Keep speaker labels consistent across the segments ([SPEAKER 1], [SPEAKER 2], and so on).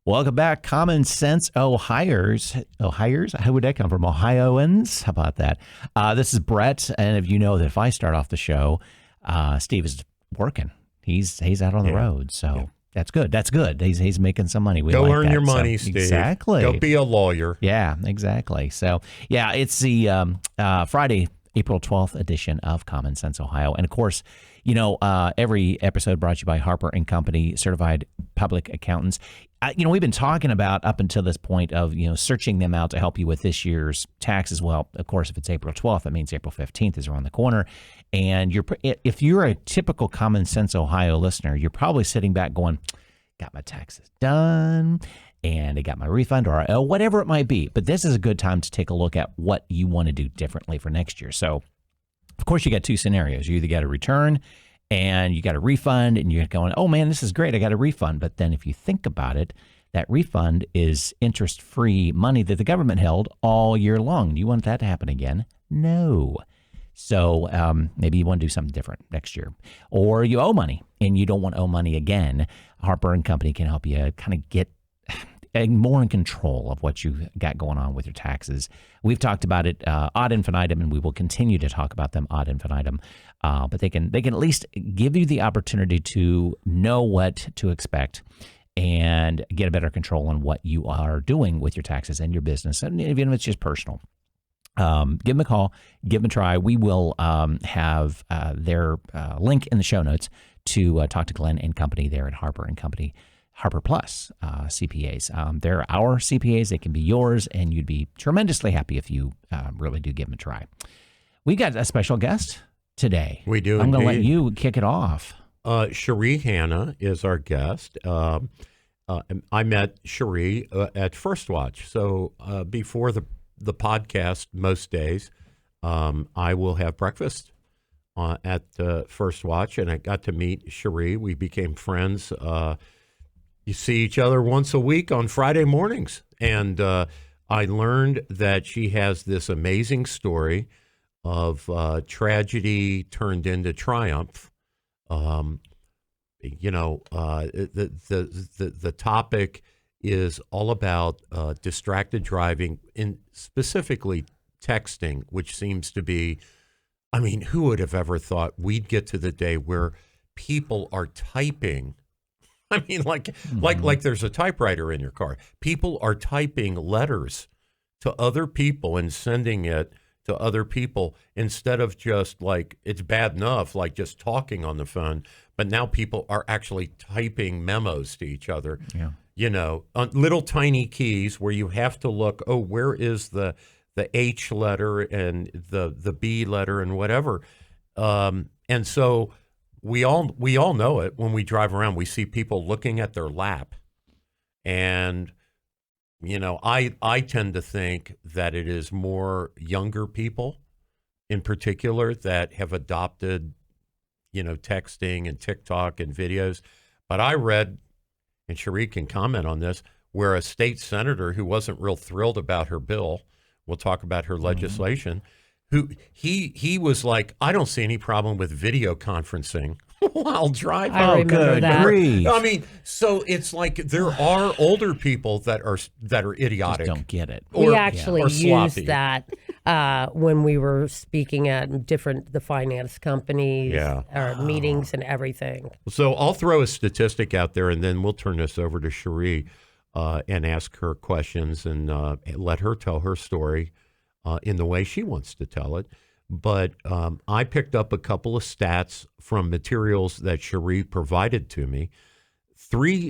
[SPEAKER 1] Welcome back, Common Sense Ohioers. How would that come from? Ohioans? How about that? This is Brett, and if you know that if I start off the show, Steve is working. He's out on the road, so that's good. That's good. He's making some money.
[SPEAKER 2] Go earn your money, Steve.
[SPEAKER 1] Exactly.
[SPEAKER 2] Go be a lawyer.
[SPEAKER 1] Yeah, exactly. So, it's the Friday, April 12th edition of Common Sense Ohio. And, of course, every episode brought to you by Harper & Company, certified public accountants. We've been talking about up until this point of, searching them out to help you with this year's taxes. Well, of course, if it's April 12th, that means April 15th is around the corner. And if you're a typical Common Sense Ohio listener, you're probably sitting back going, got my taxes done, and I got my refund or whatever it might be. But this is a good time to take a look at what you want to do differently for next year. So, of course, you got two scenarios. You either got a return and you got a refund, and you're going, oh, man, this is great. I got a refund. But then if you think about it, that refund is interest-free money that the government held all year long. Do you want that to happen again? No. So maybe you want to do something different next year. Or you owe money and you don't want to owe money again. Harper & Company can help you kind of get more in control of what you got going on with your taxes. We've talked about it ad infinitum, and we will continue to talk about them ad infinitum. But they can at least give you the opportunity to know what to expect and get a better control on what you are doing with your taxes and your business, and even if it's just personal. Give them a call, give them a try. We will have their link in the show notes to talk to Glenn and company there at Harper & Company. Harper Plus CPAs. They're our CPAs. They can be yours, and you'd be tremendously happy if you really do give them a try. We got a special guest today.
[SPEAKER 2] We do.
[SPEAKER 1] I'm going to let you kick it off.
[SPEAKER 2] Cherie Hanna is our guest. I met Cherie at First Watch. So before the podcast, most days, I will have breakfast at First Watch, and I got to meet Cherie. We became friends. You see each other once a week on Friday mornings. And I learned that she has this amazing story of tragedy turned into triumph. The topic is all about distracted driving, and specifically texting, which seems to be, who would have ever thought we'd get to the day where people are typing? Like there's a typewriter in your car. People are typing letters to other people and sending it to other people instead of just it's bad enough, just talking on the phone. But now people are actually typing memos to each other, on little tiny keys where you have to look, where is the H letter and the B letter and whatever. And so we all know it when we drive around. We see people looking at their lap. And, I tend to think that it is more younger people in particular that have adopted, texting and TikTok and videos. But I read, and Cherie can comment on this, where a state senator who wasn't real thrilled about her bill, we'll talk about her legislation, who he was like, I don't see any problem with video conferencing while driving.
[SPEAKER 3] I remember that.
[SPEAKER 1] Grief.
[SPEAKER 2] So it's like there are older people that are idiotic.
[SPEAKER 1] Just don't get it.
[SPEAKER 3] We actually
[SPEAKER 2] or sloppy.
[SPEAKER 3] used that when we were speaking at the finance companies, our meetings and everything.
[SPEAKER 2] So I'll throw a statistic out there, and then we'll turn this over to Cherie and ask her questions and let her tell her story in the way she wants to tell it. But I picked up a couple of stats from materials that Cherie provided to me.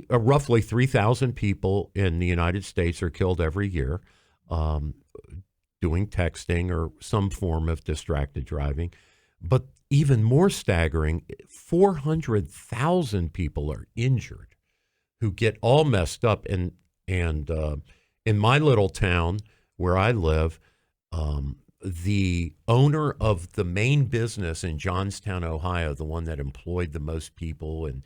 [SPEAKER 2] Roughly 3,000 people in the United States are killed every year doing texting or some form of distracted driving. But even more staggering, 400,000 people are injured who get all messed up. And in my little town where I live, the owner of the main business in Johnstown, Ohio, the one that employed the most people and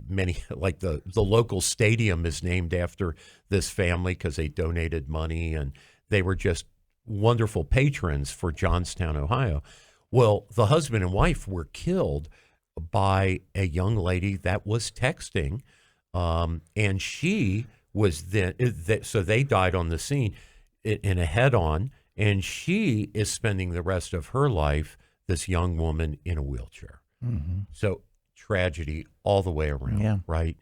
[SPEAKER 2] many, like the local stadium is named after this family because they donated money and they were just wonderful patrons for Johnstown, Ohio. Well, the husband and wife were killed by a young lady that was texting And she was then, so they died on the scene in a head-on, and she is spending the rest of her life, this young woman, in a wheelchair.
[SPEAKER 1] Mm-hmm.
[SPEAKER 2] So tragedy all the way around, right?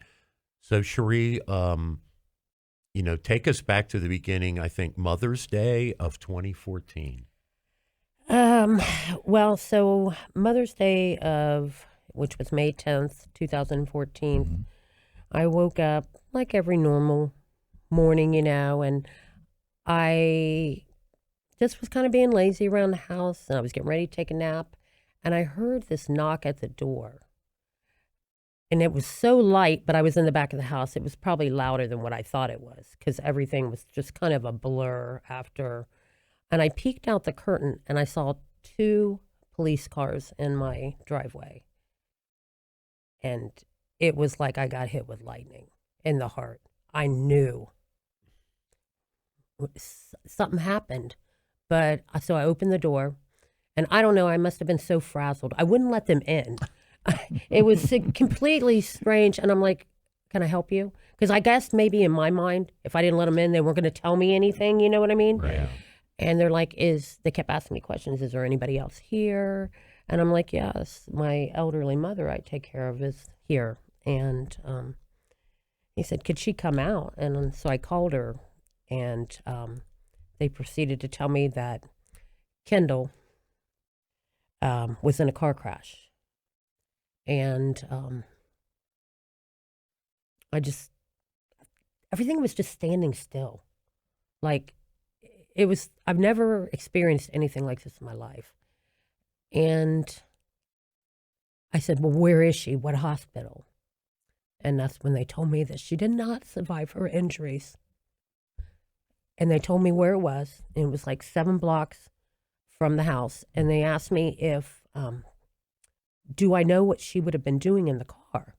[SPEAKER 2] So Cherie, take us back to the beginning, I think Mother's Day of 2014.
[SPEAKER 3] Well, so Mother's Day which was May 10th, 2014,
[SPEAKER 1] Mm-hmm.
[SPEAKER 3] I woke up like every normal morning, and I just was kind of being lazy around the house, and I was getting ready to take a nap, and I heard this knock at the door. And it was so light, but I was in the back of the house. It was probably louder than what I thought it was because everything was just kind of a blur after. And I peeked out the curtain and I saw 2 police cars in my driveway. And it was like I got hit with lightning in the heart. I knew something happened. But so I opened the door, and I don't know, I must have been so frazzled. I wouldn't let them in. It was completely strange. And I'm like, can I help you? Because I guess maybe in my mind, if I didn't let them in, they weren't going to tell me anything. You know what I mean?
[SPEAKER 2] Right.
[SPEAKER 3] And they're like, they kept asking me questions. Is there anybody else here? And I'm like, yes, my elderly mother I take care of is here. And he said, could she come out? And so I called her, and they proceeded to tell me that Kendall was in a car crash. And everything was just standing still. Like, I've never experienced anything like this in my life. And I said, well, where is she? What hospital? And that's when they told me that she did not survive her injuries. And they told me where it was. And it was like 7 blocks from the house. And they asked me if, do I know what she would have been doing in the car?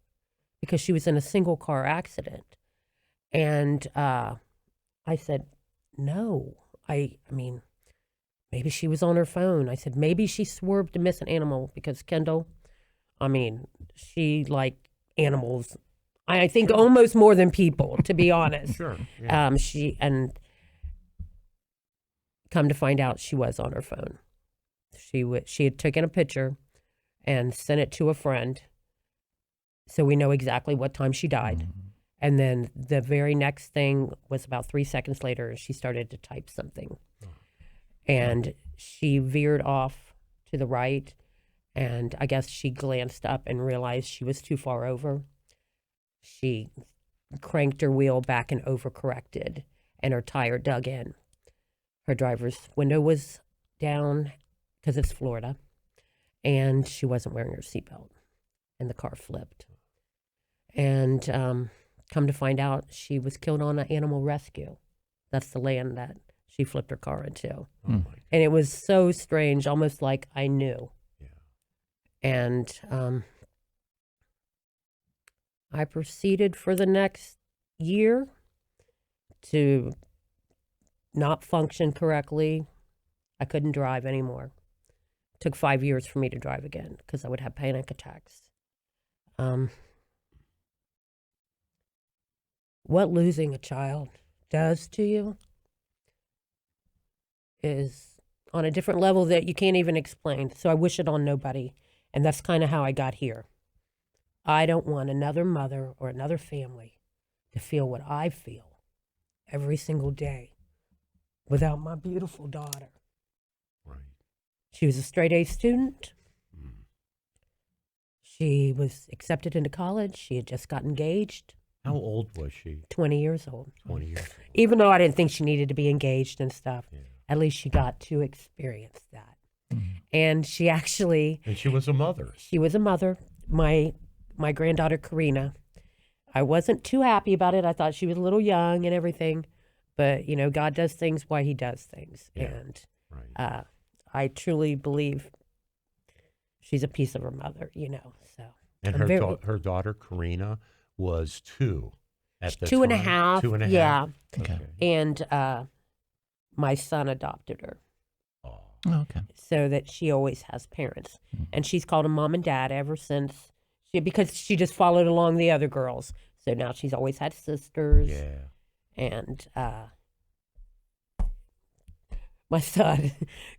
[SPEAKER 3] Because she was in a single car accident. And I said, no. I mean, maybe she was on her phone. I said, maybe she swerved to miss an animal, because Kendall, I mean, she liked animals. I think almost more than people, to be honest.
[SPEAKER 2] Sure. Yeah.
[SPEAKER 3] And come to find out, she was on her phone. She had taken a picture and sent it to a friend, so we know exactly what time she died. Mm-hmm. And then the very next thing was about 3 seconds later, she started to type something. And she veered off to the right, and I guess she glanced up and realized she was too far over. She cranked her wheel back and overcorrected, and her tire dug in. Her driver's window was down because it's Florida, and she wasn't wearing her seatbelt, and the car flipped. And come to find out, she was killed on an animal rescue. That's the land that she flipped her car into. And it was so strange, almost like I knew.
[SPEAKER 2] Yeah.
[SPEAKER 3] And I proceeded for the next year to not function correctly. I couldn't drive anymore. It took 5 years for me to drive again because I would have panic attacks. What losing a child does to you is on a different level that you can't even explain. So I wish it on nobody. And that's kind of how I got here. I don't want another mother or another family to feel what I feel every single day without my beautiful daughter.
[SPEAKER 2] Right.
[SPEAKER 3] She was a straight A student. She was accepted into college. She had just got engaged.
[SPEAKER 2] How old was she?
[SPEAKER 3] 20 years old.
[SPEAKER 2] 20 years old.
[SPEAKER 3] Even though I didn't think she needed to be engaged and stuff,
[SPEAKER 2] Yeah.
[SPEAKER 3] at least she got to experience that. And she actually...
[SPEAKER 2] And she was a mother.
[SPEAKER 3] She was a mother. My granddaughter, Karina, I wasn't too happy about it. I thought she was a little young and everything. But, God does things why he does things.
[SPEAKER 2] Yeah.
[SPEAKER 3] And
[SPEAKER 2] Right.
[SPEAKER 3] I truly believe she's a piece of her mother, So.
[SPEAKER 2] And her daughter, Karina, was 2 at the
[SPEAKER 3] 2 and a
[SPEAKER 2] time?
[SPEAKER 3] half.
[SPEAKER 2] 2 and a half?
[SPEAKER 3] Yeah.
[SPEAKER 1] Okay.
[SPEAKER 3] And my son adopted her.
[SPEAKER 2] Oh.
[SPEAKER 1] Okay.
[SPEAKER 3] So that she always has parents. And she's called him mom and dad ever since, because she just followed along the other girls. So now she's always had sisters.
[SPEAKER 2] Yeah.
[SPEAKER 3] And my son,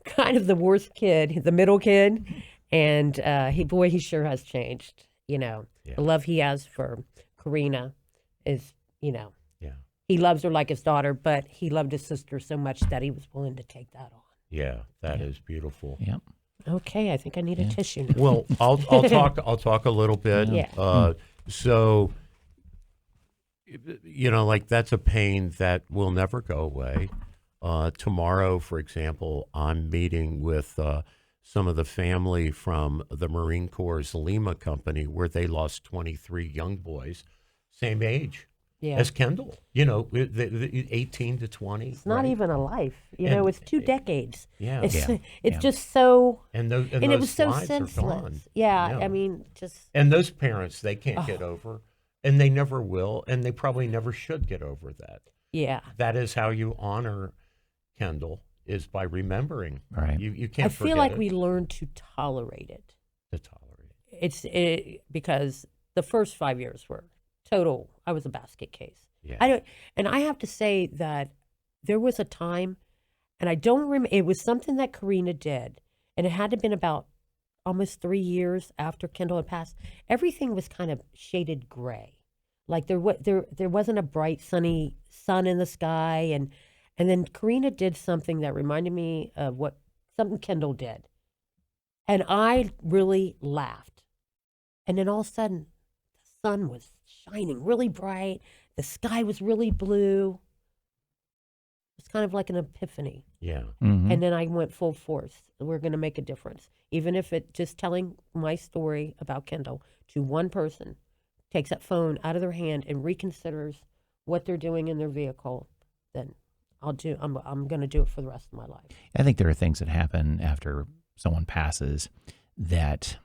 [SPEAKER 3] kind of the worst kid, the middle kid, and he sure has changed. You know,
[SPEAKER 2] Yeah.
[SPEAKER 3] the love he has for Karina is, you know,
[SPEAKER 2] Yeah.
[SPEAKER 3] he loves her like his daughter, but he loved his sister so much that he was willing to take that on.
[SPEAKER 2] Yeah. That is beautiful.
[SPEAKER 1] Yep.
[SPEAKER 3] Okay, I think I need a tissue now.
[SPEAKER 2] Well, I'll talk a little bit.
[SPEAKER 3] Yeah.
[SPEAKER 2] So, you know, like that's a pain that will never go away. Tomorrow, for example, I'm meeting with some of the family from the Marine Corps' Lima company, where they lost 23 young boys, same age
[SPEAKER 3] Yeah.
[SPEAKER 2] as Kendall. You know, the 18 to 20.
[SPEAKER 3] It's not
[SPEAKER 2] right?
[SPEAKER 3] even a life. You
[SPEAKER 2] And-
[SPEAKER 3] know, it's 2 decades.
[SPEAKER 2] Yeah.
[SPEAKER 3] It's
[SPEAKER 1] Yeah.
[SPEAKER 3] it's
[SPEAKER 1] Yeah.
[SPEAKER 3] just so,
[SPEAKER 2] And those
[SPEAKER 3] and it was so
[SPEAKER 2] lives are gone.
[SPEAKER 3] senseless. Yeah,
[SPEAKER 2] Yeah.
[SPEAKER 3] I mean, just
[SPEAKER 2] And those parents, they can't
[SPEAKER 3] Oh.
[SPEAKER 2] get over, and they never will, and they probably never should get over that.
[SPEAKER 3] yeah.
[SPEAKER 2] That is how you honor Kendall, is by remembering.
[SPEAKER 1] Right.
[SPEAKER 2] You
[SPEAKER 3] I
[SPEAKER 2] can't
[SPEAKER 3] feel
[SPEAKER 2] forget
[SPEAKER 3] like
[SPEAKER 2] it.
[SPEAKER 3] we learned to tolerate it.
[SPEAKER 2] To tolerate it.
[SPEAKER 3] Because the first 5 years were total. I was a basket case.
[SPEAKER 2] Yeah.
[SPEAKER 3] And I have to say that there was a time, and I don't remember. It was something that Karina did, and it had to have been about almost 3 years after Kendall had passed. Everything was kind of shaded gray, like there wasn't a bright sunny sun in the sky, and then Karina did something that reminded me of something Kendall did, and I really laughed. And then all of a sudden, the sun was shining really bright. The sky was really blue. It's kind of like an epiphany.
[SPEAKER 2] Yeah.
[SPEAKER 1] Mhm.
[SPEAKER 3] And then I went full force. We're going to make a difference. Even if it just telling my story about Kendall to one person takes that phone out of their hand and reconsiders what they're doing in their vehicle, then I'm going to do it for the rest of my life.
[SPEAKER 1] I think there are things that happen after someone passes that,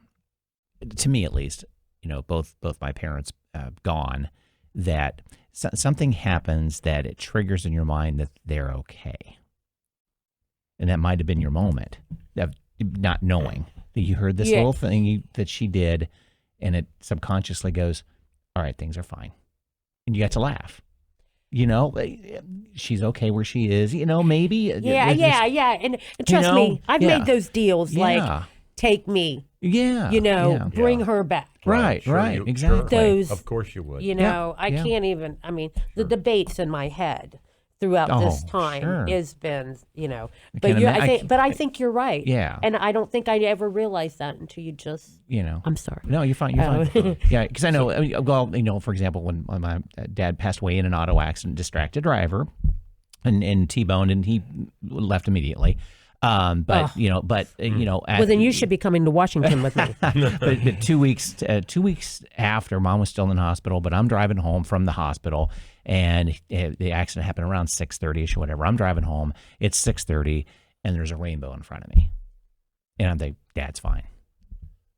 [SPEAKER 1] to me at least, you know, both my parents gone, that something happens that it triggers in your mind that they're okay. And that might have been your moment of not knowing that you heard this
[SPEAKER 3] Yeah.
[SPEAKER 1] little thing that she did, and it subconsciously goes, all right, things are fine. And you got to laugh. You know, she's okay where she is, you know, maybe.
[SPEAKER 3] Yeah. And trust
[SPEAKER 1] know,
[SPEAKER 3] me, I've
[SPEAKER 1] yeah.
[SPEAKER 3] made those deals like,
[SPEAKER 1] Yeah.
[SPEAKER 3] take me,
[SPEAKER 1] Yeah.
[SPEAKER 3] you know,
[SPEAKER 1] yeah.
[SPEAKER 3] bring
[SPEAKER 2] Yeah.
[SPEAKER 3] her back.
[SPEAKER 1] Right,
[SPEAKER 2] Sure,
[SPEAKER 1] exactly.
[SPEAKER 3] Those-
[SPEAKER 2] Of course you would.
[SPEAKER 3] You know, I
[SPEAKER 1] yeah.
[SPEAKER 3] can't even, I mean, the debates in my head throughout this
[SPEAKER 1] Oh,
[SPEAKER 3] time
[SPEAKER 1] sure.
[SPEAKER 3] has been, you know,
[SPEAKER 1] can't
[SPEAKER 3] I think you're right.
[SPEAKER 1] Yeah.
[SPEAKER 3] And I don't think I ever realized that until you just,
[SPEAKER 1] You know.
[SPEAKER 3] I'm sorry.
[SPEAKER 1] No, you're fine. You're
[SPEAKER 3] Oh.
[SPEAKER 1] fine. Yeah, because I know. Well, you know, for example, when my dad passed away in an auto accident, distracted driver, and T-boned, and he left immediately. But you know,
[SPEAKER 3] Well, then you should be coming to Washington with me.
[SPEAKER 1] but 2 weeks after, Mom was still in the hospital, but I'm driving home from the hospital, and the accident happened around 6:30ish or whatever. I'm driving home. It's 6:30, and there's a rainbow in front of me, and I'm like, Dad's fine.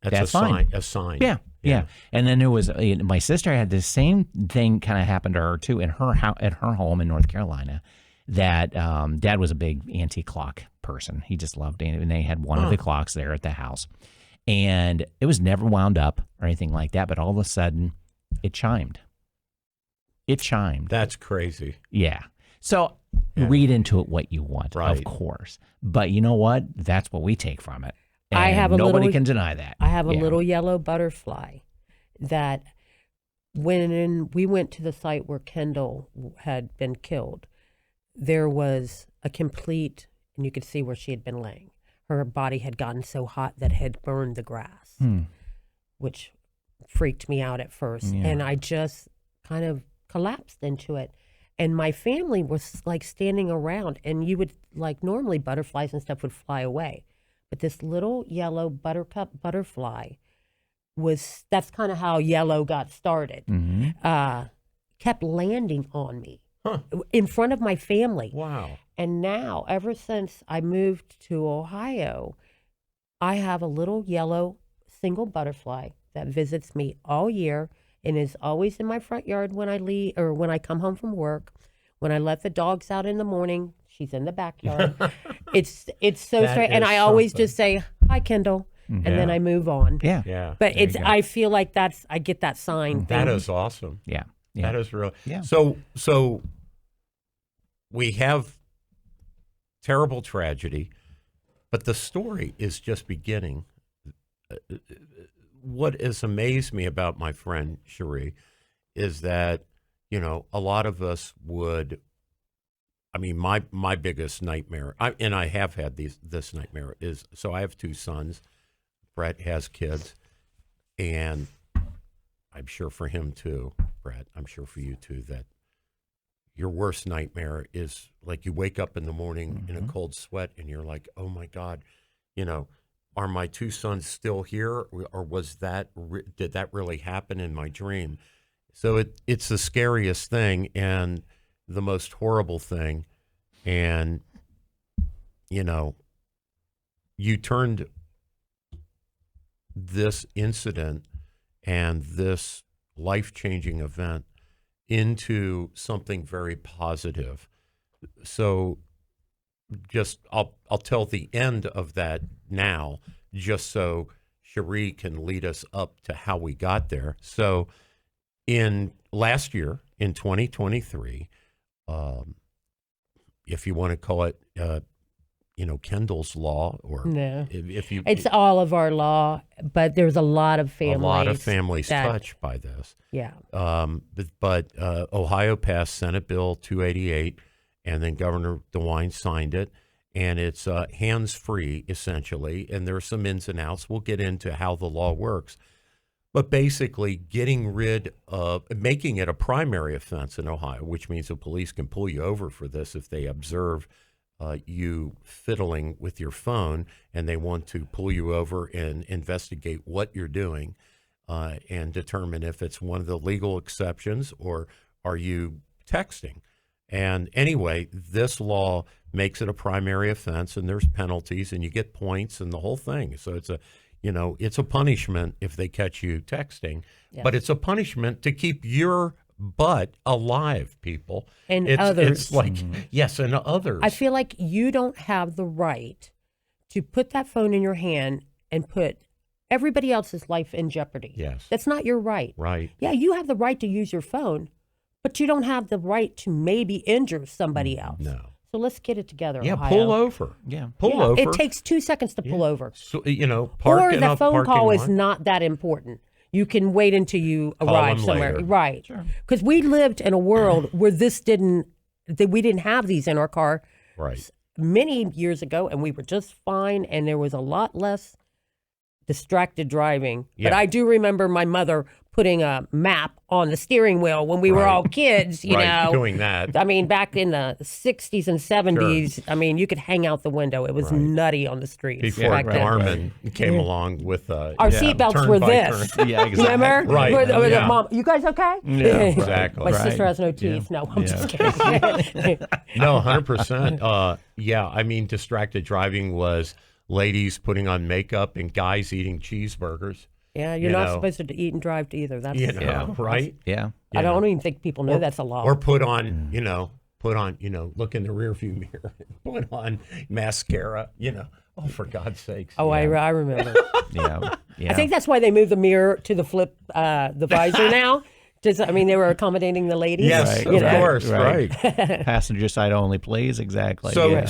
[SPEAKER 2] That's
[SPEAKER 1] That's
[SPEAKER 2] a
[SPEAKER 1] fine.
[SPEAKER 2] sign. A sign.
[SPEAKER 1] Yeah. And then there was my sister had the same thing kind of happen to her too in her at her home in North Carolina. That Dad was a big antique clock person. He just loved it, and they had one of the clocks there at the house, and it was never wound up or anything like that. But all of a sudden, it chimed. It chimed.
[SPEAKER 2] That's crazy.
[SPEAKER 1] Yeah. So read into it what you want,
[SPEAKER 2] Right.
[SPEAKER 1] of course. But you know what? That's what we take from it. And
[SPEAKER 3] I have a
[SPEAKER 1] nobody
[SPEAKER 3] little-
[SPEAKER 1] can deny that.
[SPEAKER 3] I have a
[SPEAKER 1] Yeah.
[SPEAKER 3] little yellow butterfly that when we went to the site where Kendall had been killed, there was a complete, and you could see where she had been laying. Her body had gotten so hot that it had burned the grass, which freaked me out at first.
[SPEAKER 1] Yeah.
[SPEAKER 3] And I just kind of collapsed into it. And my family was like standing around, and you would, like, normally butterflies and stuff would fly away. But this little yellow buttercup butterfly that's kind of how yellow got started, kept landing on me in front of my family.
[SPEAKER 2] Wow.
[SPEAKER 3] And now, ever since I moved to Ohio, I have a little yellow single butterfly that visits me all year and is always in my front yard when I leave or when I come home from work. When I let the dogs out in the morning, she's in the backyard. It's so
[SPEAKER 2] That
[SPEAKER 3] strange. And
[SPEAKER 2] is
[SPEAKER 3] I always
[SPEAKER 2] something.
[SPEAKER 3] just say, "Hi, Kendall," and then
[SPEAKER 2] Yeah.
[SPEAKER 3] I move on.
[SPEAKER 1] Yeah.
[SPEAKER 2] Yeah.
[SPEAKER 3] But
[SPEAKER 1] There you go.
[SPEAKER 3] I feel like I get that sign thing.
[SPEAKER 2] That is awesome.
[SPEAKER 1] Yeah. Yeah.
[SPEAKER 2] That is real.
[SPEAKER 1] Yeah.
[SPEAKER 2] So we have terrible tragedy, but the story is just beginning. What has amazed me about my friend Cherie is that, a lot of us would, my biggest nightmare, and I have had this nightmare, is, so I have 2 sons. Brett has kids, and I'm sure for him too, Brett, I'm sure for you too, that your worst nightmare is like you wake up in the morning in a cold sweat and you're like, oh my God, are my 2 sons still here? Or did that really happen in my dream? So it's the scariest thing and the most horrible thing. And, you turned this incident and this life-changing event into something very positive. So I'll tell the end of that now, just so Cherie can lead us up to how we got there. So in last year, in 2023, if you want to call it, Kendall's law, or
[SPEAKER 3] No.
[SPEAKER 2] if you,
[SPEAKER 3] It's all of our law, but there's a lot of families.
[SPEAKER 2] Touched by this.
[SPEAKER 3] Yeah.
[SPEAKER 2] But Ohio passed Senate Bill 288, and then Governor DeWine signed it, and it's hands-free, essentially, and there are some ins and outs. We'll get into how the law works. But basically getting rid of, making it a primary offense in Ohio, which means the police can pull you over for this if they observe you fiddling with your phone, and they want to pull you over and investigate what you're doing and determine if it's one of the legal exceptions or are you texting. And anyway, this law makes it a primary offense, and there's penalties, and you get points and the whole thing. So it's a punishment if they catch you texting, but it's a punishment to keep your butt alive, people.
[SPEAKER 3] And others.
[SPEAKER 2] It's like, yes, and others.
[SPEAKER 3] I feel like you don't have the right to put that phone in your hand and put everybody else's life in jeopardy.
[SPEAKER 2] Yes.
[SPEAKER 3] That's not your right.
[SPEAKER 2] Right.
[SPEAKER 3] Yeah, you have the right to use your phone, but you don't have the right to maybe injure somebody else.
[SPEAKER 2] No.
[SPEAKER 3] So let's get it together.
[SPEAKER 2] Yeah,
[SPEAKER 3] Ohio.
[SPEAKER 2] pull over.
[SPEAKER 1] Yeah.
[SPEAKER 2] Pull over.
[SPEAKER 3] It takes 2 seconds to pull over.
[SPEAKER 2] So, park
[SPEAKER 3] Or
[SPEAKER 2] in
[SPEAKER 3] the
[SPEAKER 2] a
[SPEAKER 3] phone
[SPEAKER 2] parking
[SPEAKER 3] call
[SPEAKER 2] lot.
[SPEAKER 3] is not that important. You can wait until you arrive
[SPEAKER 2] them
[SPEAKER 3] somewhere.
[SPEAKER 2] later.
[SPEAKER 3] Right.
[SPEAKER 1] Sure.
[SPEAKER 3] Because we lived in a world where we didn't have these in our car
[SPEAKER 2] Right.
[SPEAKER 3] many years ago, and we were just fine, and there was a lot less distracted driving.
[SPEAKER 2] Yeah.
[SPEAKER 3] But I do remember my mother putting a map on the steering wheel when we were
[SPEAKER 2] Right.
[SPEAKER 3] all kids, you know.
[SPEAKER 2] Doing that.
[SPEAKER 3] I mean, back in the 60s and 70s, I mean, you could hang out the window. It was
[SPEAKER 2] Right.
[SPEAKER 3] nutty on the streets.
[SPEAKER 2] Before
[SPEAKER 3] back then.
[SPEAKER 2] Garmin came along with
[SPEAKER 3] Our seatbelts
[SPEAKER 2] turn
[SPEAKER 3] were
[SPEAKER 2] by
[SPEAKER 3] this.
[SPEAKER 2] turn.
[SPEAKER 1] Yeah, exactly.
[SPEAKER 3] Remember?
[SPEAKER 2] Right.
[SPEAKER 3] Where the
[SPEAKER 2] Yeah.
[SPEAKER 3] mom, you guys okay?
[SPEAKER 1] Yeah,
[SPEAKER 2] exactly.
[SPEAKER 3] My
[SPEAKER 1] Right.
[SPEAKER 3] sister has no
[SPEAKER 1] Yeah.
[SPEAKER 3] teeth. No, I'm
[SPEAKER 1] Yeah.
[SPEAKER 3] just kidding.
[SPEAKER 2] No, 100%. I mean, distracted driving was ladies putting on makeup and guys eating cheeseburgers.
[SPEAKER 3] Yeah, you're
[SPEAKER 2] You
[SPEAKER 3] not
[SPEAKER 2] know.
[SPEAKER 3] supposed to eat and drive either. That's
[SPEAKER 2] Right?
[SPEAKER 1] Yeah.
[SPEAKER 3] I don't even think people know that's a law.
[SPEAKER 2] Or put on, look in the rearview mirror, put on mascara, Oh, for God's sakes.
[SPEAKER 3] Oh, I remember.
[SPEAKER 1] Yeah. Yeah.
[SPEAKER 3] I think that's why they moved the mirror to the flip, the visor now. They were accommodating the ladies.
[SPEAKER 2] Yes,
[SPEAKER 1] Right,
[SPEAKER 2] of
[SPEAKER 1] right,
[SPEAKER 2] course,
[SPEAKER 1] right.
[SPEAKER 2] right.
[SPEAKER 1] Passenger side only, please. Exactly.
[SPEAKER 2] So,
[SPEAKER 1] Yeah.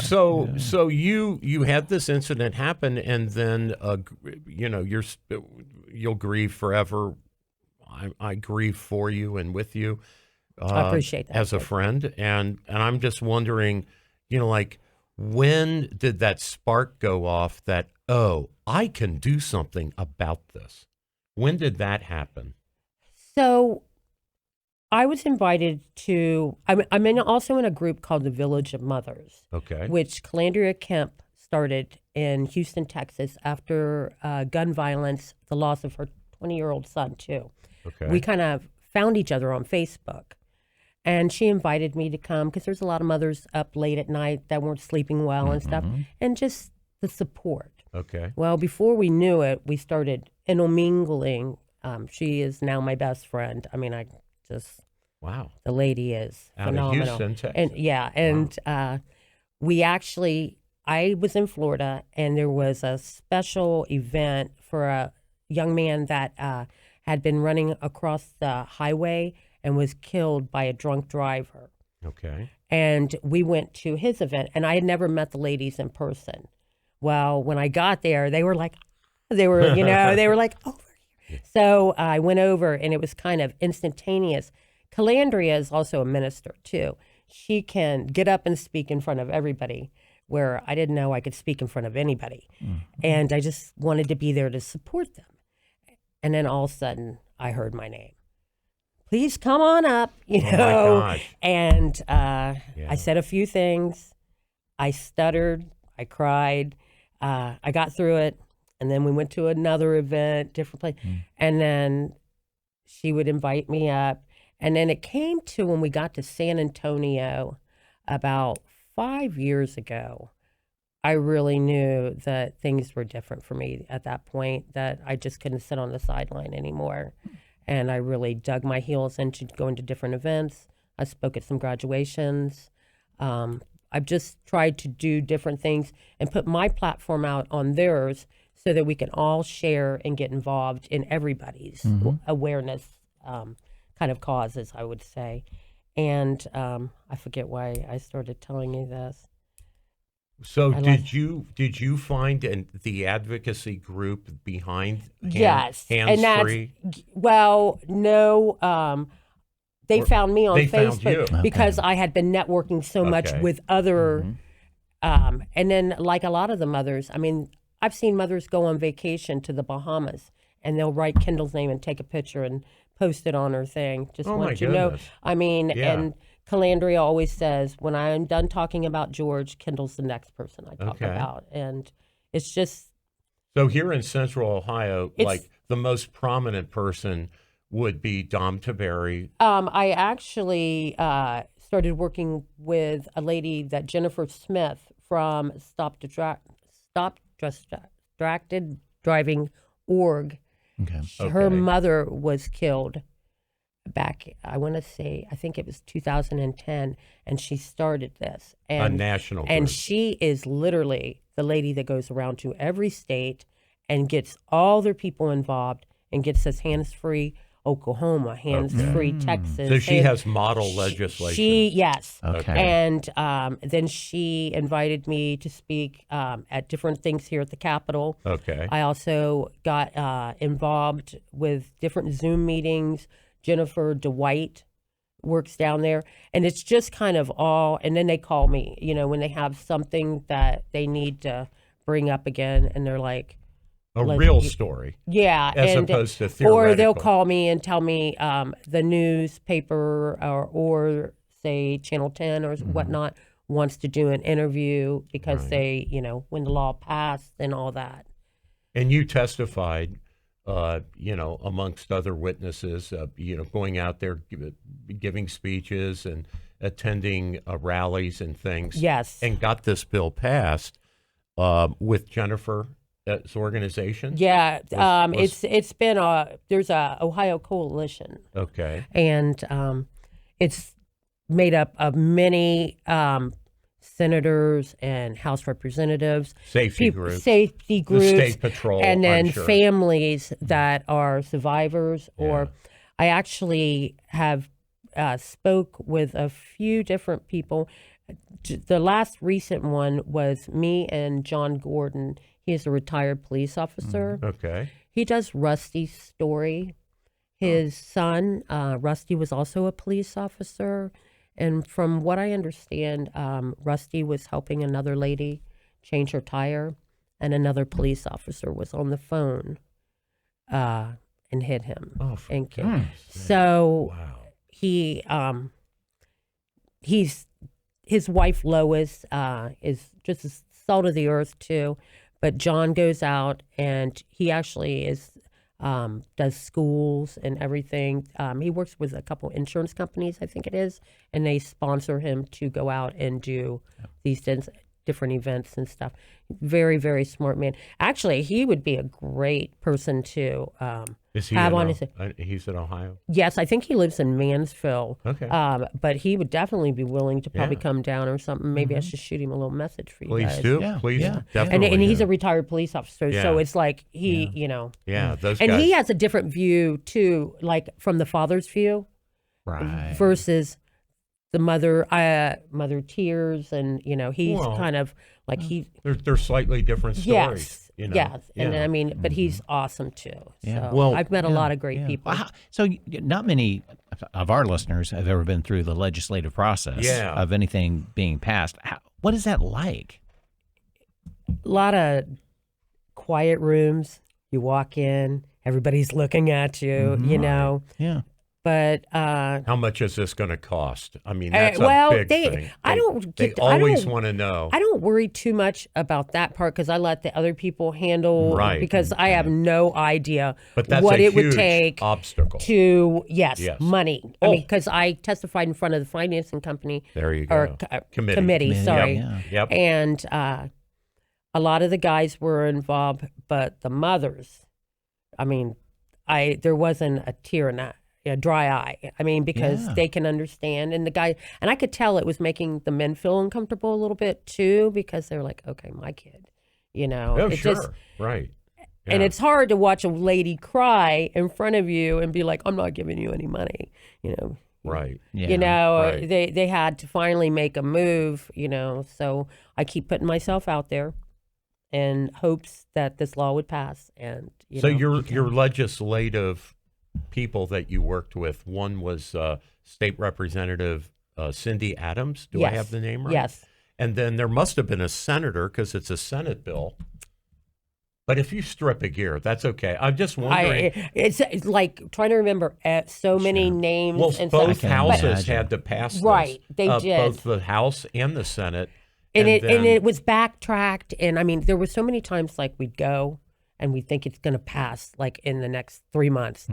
[SPEAKER 2] so you had this incident happen, and then you'll grieve forever. I grieve for you and with you.
[SPEAKER 3] I appreciate that.
[SPEAKER 2] As a friend, and I'm just wondering, when did that spark go off? That I can do something about this. When did that happen?
[SPEAKER 3] So I was invited to, I'm also in a group called the Village of Mothers,
[SPEAKER 2] Okay.
[SPEAKER 3] which Calandria Kemp started in Houston, Texas, after gun violence, the loss of her 20-year-old son, too.
[SPEAKER 2] Okay.
[SPEAKER 3] We kind of found each other on Facebook. And she invited me to come because there's a lot of mothers up late at night that weren't sleeping well and stuff, and just the support.
[SPEAKER 2] Okay.
[SPEAKER 3] Well, before we knew it, we started intermingling. She is now my best friend. I mean,
[SPEAKER 2] Wow.
[SPEAKER 3] the lady is
[SPEAKER 2] Out of
[SPEAKER 3] phenomenal.
[SPEAKER 2] Houston, Texas.
[SPEAKER 3] And yeah, and I was in Florida, and there was a special event for a young man that had been running across the highway and was killed by a drunk driver.
[SPEAKER 2] Okay.
[SPEAKER 3] And we went to his event, and I had never met the ladies in person. Well, when I got there, they were like, they were like, over here. So I went over, and it was kind of instantaneous. Calandria is also a minister, too. She can get up and speak in front of everybody, where I didn't know I could speak in front of anybody. And I just wanted to be there to support them. And then all of a sudden, I heard my name. Please come on up, you know.
[SPEAKER 2] Oh my gosh.
[SPEAKER 3] And I said a few things. I stuttered. I cried. I got through it. And then we went to another event, different place. And then she would invite me up. And then it came to when we got to San Antonio about 5 years ago, I really knew that things were different for me at that point, that I just couldn't sit on the sideline anymore. And I really dug my heels into going to different events. I spoke at some graduations. I've just tried to do different things and put my platform out on theirs so that we can all share and get involved in everybody's awareness kind of causes, I would say. And I forget why I started telling you this.
[SPEAKER 2] So did you find the advocacy group behind
[SPEAKER 3] Yes,
[SPEAKER 2] Hands
[SPEAKER 3] and
[SPEAKER 2] Free?
[SPEAKER 3] Well, no. They found me on
[SPEAKER 2] they found
[SPEAKER 3] Facebook
[SPEAKER 2] you.
[SPEAKER 3] because I had been networking so much with other, and then like a lot of the mothers. I mean, I've seen mothers go on vacation to the Bahamas and they'll write Kendall's name and take a picture and post it on her thing. Just want you to know. I mean, and Calandria always says, when I'm done talking about George, Kendall's the next person I talk about. And it's just.
[SPEAKER 2] So here in Central Ohio, like the most prominent person would be Dom Taberry.
[SPEAKER 3] I actually started working with a lady that Jennifer Smith from Stop Distracted Driving org. Her mother was killed back, I want to say, I think it was 2010, and she started this. And,
[SPEAKER 2] a national group.
[SPEAKER 3] And she is literally the lady that goes around to every state and gets all their people involved and gets us hands-free Oklahoma, hands-free Texas.
[SPEAKER 2] So she has model legislation.
[SPEAKER 3] Yes. And then she invited me to speak at different things here at the Capitol. I also got involved with different Zoom meetings. Jennifer DeWhite works down there. And it's just kind of all, and then they call me, you know, when they have something that they need to bring up again, and they're like,
[SPEAKER 2] a real story.
[SPEAKER 3] Yeah.
[SPEAKER 2] As opposed to theoretical.
[SPEAKER 3] Or they'll call me and tell me the newspaper or say Channel 10 or whatnot wants to do an interview because they, you know, when the law passed and all that. And
[SPEAKER 2] you testified, you know, amongst other witnesses, you know, going out there, giving speeches and attending rallies and things.
[SPEAKER 3] Yes.
[SPEAKER 2] And got this bill passed with Jennifer. Organization?
[SPEAKER 3] Yeah, it's been there's a Ohio Coalition. And it's made up of many senators and House representatives, safety groups, the State Patrol, and then families that are survivors. Or I actually have spoke with a few different people. The last recent one was me and John Gordon. He's a retired police officer. He does Rusty's story. His son, Rusty, was also a police officer. And from what I understand, Rusty was helping another lady change her tire, and another police officer was on the phone and hit him. And killed. So he, his wife Lois is just a salt of the earth too. But John goes out and he actually does schools and everything. He works with a couple insurance companies, I think it is, and they sponsor him to go out and do these different events and stuff. Very, very smart man. Actually, he would be a great person to have on his.
[SPEAKER 2] He's in Ohio?
[SPEAKER 3] Yes, I think he lives in Mansfield. But he would definitely be willing to probably come down or something. Maybe I should shoot him a little message for you guys.
[SPEAKER 2] Please do. Definitely.
[SPEAKER 3] And he's a retired police officer, so it's like he, you know.
[SPEAKER 2] Those
[SPEAKER 3] and
[SPEAKER 2] guys.
[SPEAKER 3] he has a different view too, like from the father's view.
[SPEAKER 1] Right.
[SPEAKER 3] versus the mother tears, and he's
[SPEAKER 2] Well,
[SPEAKER 3] kind of like
[SPEAKER 2] they're slightly different stories.
[SPEAKER 3] yes, yes, and I mean, but he's awesome too.
[SPEAKER 1] Yeah.
[SPEAKER 3] So
[SPEAKER 2] Well,
[SPEAKER 3] I've met a lot of great
[SPEAKER 1] Yeah.
[SPEAKER 3] people.
[SPEAKER 1] Wow. So not many of our listeners have ever been through the legislative process
[SPEAKER 2] Yeah.
[SPEAKER 1] of anything being passed. What is that like?
[SPEAKER 3] A lot of quiet rooms. You walk in, everybody's looking at you,
[SPEAKER 1] Yeah.
[SPEAKER 3] But
[SPEAKER 2] how much is this going to cost? I mean, that's
[SPEAKER 3] well,
[SPEAKER 2] a big thing.
[SPEAKER 3] They
[SPEAKER 2] always want to know.
[SPEAKER 3] I don't worry too much about that part because I let the other people handle.
[SPEAKER 2] Right.
[SPEAKER 3] Because I have no idea
[SPEAKER 2] But that's
[SPEAKER 3] what
[SPEAKER 2] a
[SPEAKER 3] it would
[SPEAKER 2] huge
[SPEAKER 3] take
[SPEAKER 2] obstacle.
[SPEAKER 3] to
[SPEAKER 2] Yes.
[SPEAKER 3] money. I mean, because I testified in front of the financing company.
[SPEAKER 2] There you go.
[SPEAKER 3] Or committee. Sorry.
[SPEAKER 1] Yeah.
[SPEAKER 2] Yep.
[SPEAKER 3] And a lot of the guys were involved, but the mothers, I mean, there wasn't a tear in a dry eye. I mean, because
[SPEAKER 1] Yeah.
[SPEAKER 3] they can understand. And I could tell it was making the men feel uncomfortable a little bit too, because they're like, okay, my kid,
[SPEAKER 2] Oh,
[SPEAKER 3] It
[SPEAKER 2] sure.
[SPEAKER 3] just-
[SPEAKER 2] Right.
[SPEAKER 3] and
[SPEAKER 2] Yeah.
[SPEAKER 3] it's hard to watch a lady cry in front of you and be like, I'm not giving you any money,
[SPEAKER 2] Right.
[SPEAKER 1] Yeah.
[SPEAKER 2] Right.
[SPEAKER 3] They had to finally make a move, so I keep putting myself out there in hopes that this law would pass. And
[SPEAKER 2] So your legislative people that you worked with, one was State Representative Cindy Adams. Do I
[SPEAKER 3] Yes.
[SPEAKER 2] have the name right?
[SPEAKER 3] Yes.
[SPEAKER 2] And then there must have been a senator because it's a Senate bill. But if you strip a gear, that's okay. I'm just wondering.
[SPEAKER 3] It's like trying to remember so many names.
[SPEAKER 2] Well,
[SPEAKER 3] and
[SPEAKER 2] both
[SPEAKER 3] stuff.
[SPEAKER 2] houses
[SPEAKER 1] imagine.
[SPEAKER 2] had to pass this.
[SPEAKER 3] Right, they did.
[SPEAKER 2] Both the House and the Senate.
[SPEAKER 3] And
[SPEAKER 2] then-
[SPEAKER 3] it was backtracked. And I mean, there were so many times like we'd go and we'd think it's going to pass like in the next 3 months.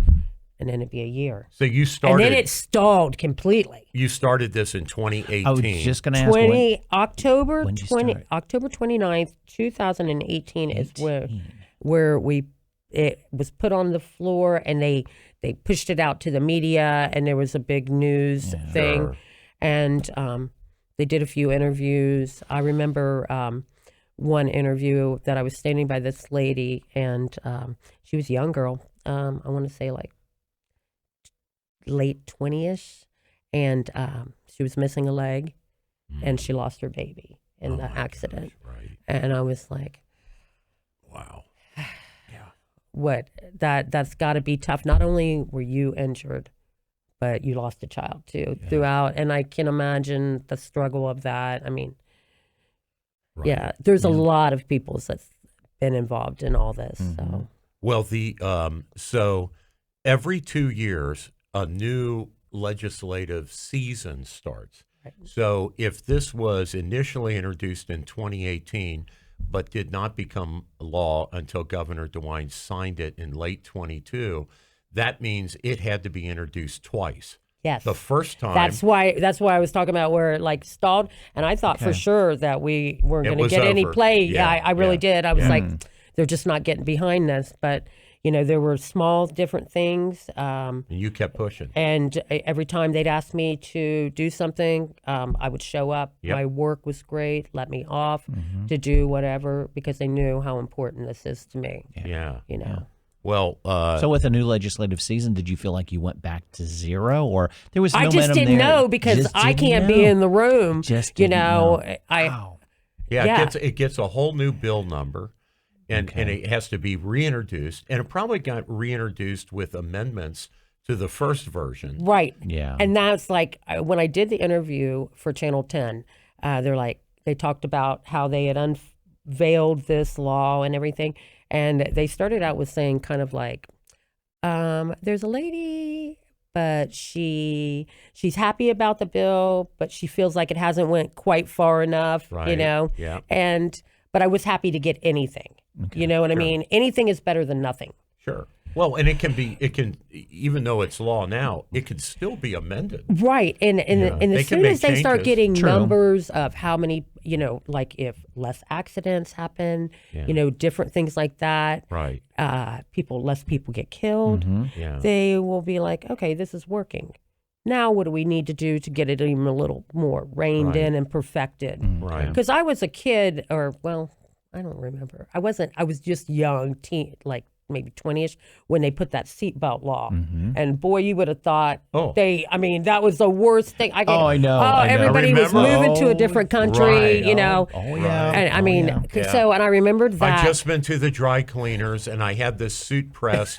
[SPEAKER 3] And then it'd be a year.
[SPEAKER 2] So you
[SPEAKER 3] And
[SPEAKER 2] started.
[SPEAKER 3] then it stalled completely.
[SPEAKER 2] You started this in 2018.
[SPEAKER 1] I was just going to ask when
[SPEAKER 3] October
[SPEAKER 1] when'd you
[SPEAKER 3] 20
[SPEAKER 1] start?
[SPEAKER 3] October 29th, 2018 is where it was put on the floor, and they pushed it out to the media, and there was a big news thing.
[SPEAKER 2] Sure.
[SPEAKER 3] And they did a few interviews. I remember one interview that I was standing by this lady, and she was a young girl. I want to say like late 20-ish, and she was missing a leg, and she lost her baby in the accident.
[SPEAKER 2] Gosh, right.
[SPEAKER 3] And I was like,
[SPEAKER 2] Wow.
[SPEAKER 3] what? That's got to be tough. Not only were you injured, but you lost a child too throughout, and I can imagine the struggle of that. I mean,
[SPEAKER 2] Right.
[SPEAKER 3] yeah, there's a lot of people that's been involved in all this. So
[SPEAKER 2] Well, so every 2 years, a new legislative season starts.
[SPEAKER 3] Right.
[SPEAKER 2] So if this was initially introduced in 2018, but did not become law until Governor DeWine signed it in late 22, that means it had to be introduced twice.
[SPEAKER 3] yes,
[SPEAKER 2] The first time,
[SPEAKER 3] that's why I was talking about where it like stalled, and I thought for sure that we weren't
[SPEAKER 2] It
[SPEAKER 3] going to
[SPEAKER 2] was
[SPEAKER 3] get any
[SPEAKER 2] over.
[SPEAKER 3] play.
[SPEAKER 2] Yeah,
[SPEAKER 3] I really
[SPEAKER 2] yeah,
[SPEAKER 3] did. I was like, they're just not getting behind this. But there were small different things.
[SPEAKER 2] and you kept pushing.
[SPEAKER 3] And every time they'd ask me to do something, I would show up.
[SPEAKER 2] Yep.
[SPEAKER 3] My work was great, let me off to do whatever, because they knew how important this is to me.
[SPEAKER 2] Yeah.
[SPEAKER 3] Well,
[SPEAKER 1] So with a new legislative season, did you feel like you went back to zero, or there was
[SPEAKER 3] I
[SPEAKER 1] momentum
[SPEAKER 3] just didn't
[SPEAKER 1] there?
[SPEAKER 3] know because
[SPEAKER 1] Just
[SPEAKER 3] I
[SPEAKER 1] didn't
[SPEAKER 3] can't be
[SPEAKER 1] know.
[SPEAKER 3] in the room.
[SPEAKER 1] Just didn't know. Wow.
[SPEAKER 2] Yeah,
[SPEAKER 3] Yeah.
[SPEAKER 2] It gets a whole new bill number, and it has to be reintroduced, and it probably got reintroduced with amendments to the first version.
[SPEAKER 3] Right.
[SPEAKER 1] Yeah.
[SPEAKER 3] And that's like when I did the interview for Channel 10, they talked about how they had unveiled this law and everything. And they started out with saying kind of like, there's a lady, but she's happy about the bill, but she feels like it hasn't went quite far enough,
[SPEAKER 2] Right. Yeah.
[SPEAKER 3] But I was happy to get anything. You know what I mean? Anything is better than nothing.
[SPEAKER 2] Sure. Well, and it can, even though it's law now, it can still be amended.
[SPEAKER 3] Right. And
[SPEAKER 2] They
[SPEAKER 3] as
[SPEAKER 2] can
[SPEAKER 3] soon
[SPEAKER 2] make
[SPEAKER 3] as they start
[SPEAKER 2] changes.
[SPEAKER 3] getting
[SPEAKER 1] True.
[SPEAKER 3] numbers of how many, like if less accidents happen, different things like that,
[SPEAKER 2] Right.
[SPEAKER 3] less people get killed,
[SPEAKER 2] Yeah.
[SPEAKER 3] they will be like, okay, this is working. Now what do we need to do to get it even a little more reined
[SPEAKER 2] Right.
[SPEAKER 3] in and perfected?
[SPEAKER 2] Right.
[SPEAKER 3] Because I was a kid, I don't remember. I was just young, maybe 20ish, when they put that seatbelt law.
[SPEAKER 1] Mm-hmm.
[SPEAKER 3] And boy, you would have thought
[SPEAKER 2] Oh.
[SPEAKER 3] that was the worst thing.
[SPEAKER 1] I know. I know.
[SPEAKER 3] Everybody was moving to a different country,
[SPEAKER 2] Right.
[SPEAKER 3] you know.
[SPEAKER 1] Oh, yeah.
[SPEAKER 3] And I mean,
[SPEAKER 2] Yeah.
[SPEAKER 3] so, and I remembered that.
[SPEAKER 2] I just been to the dry cleaners and I had this suit pressed.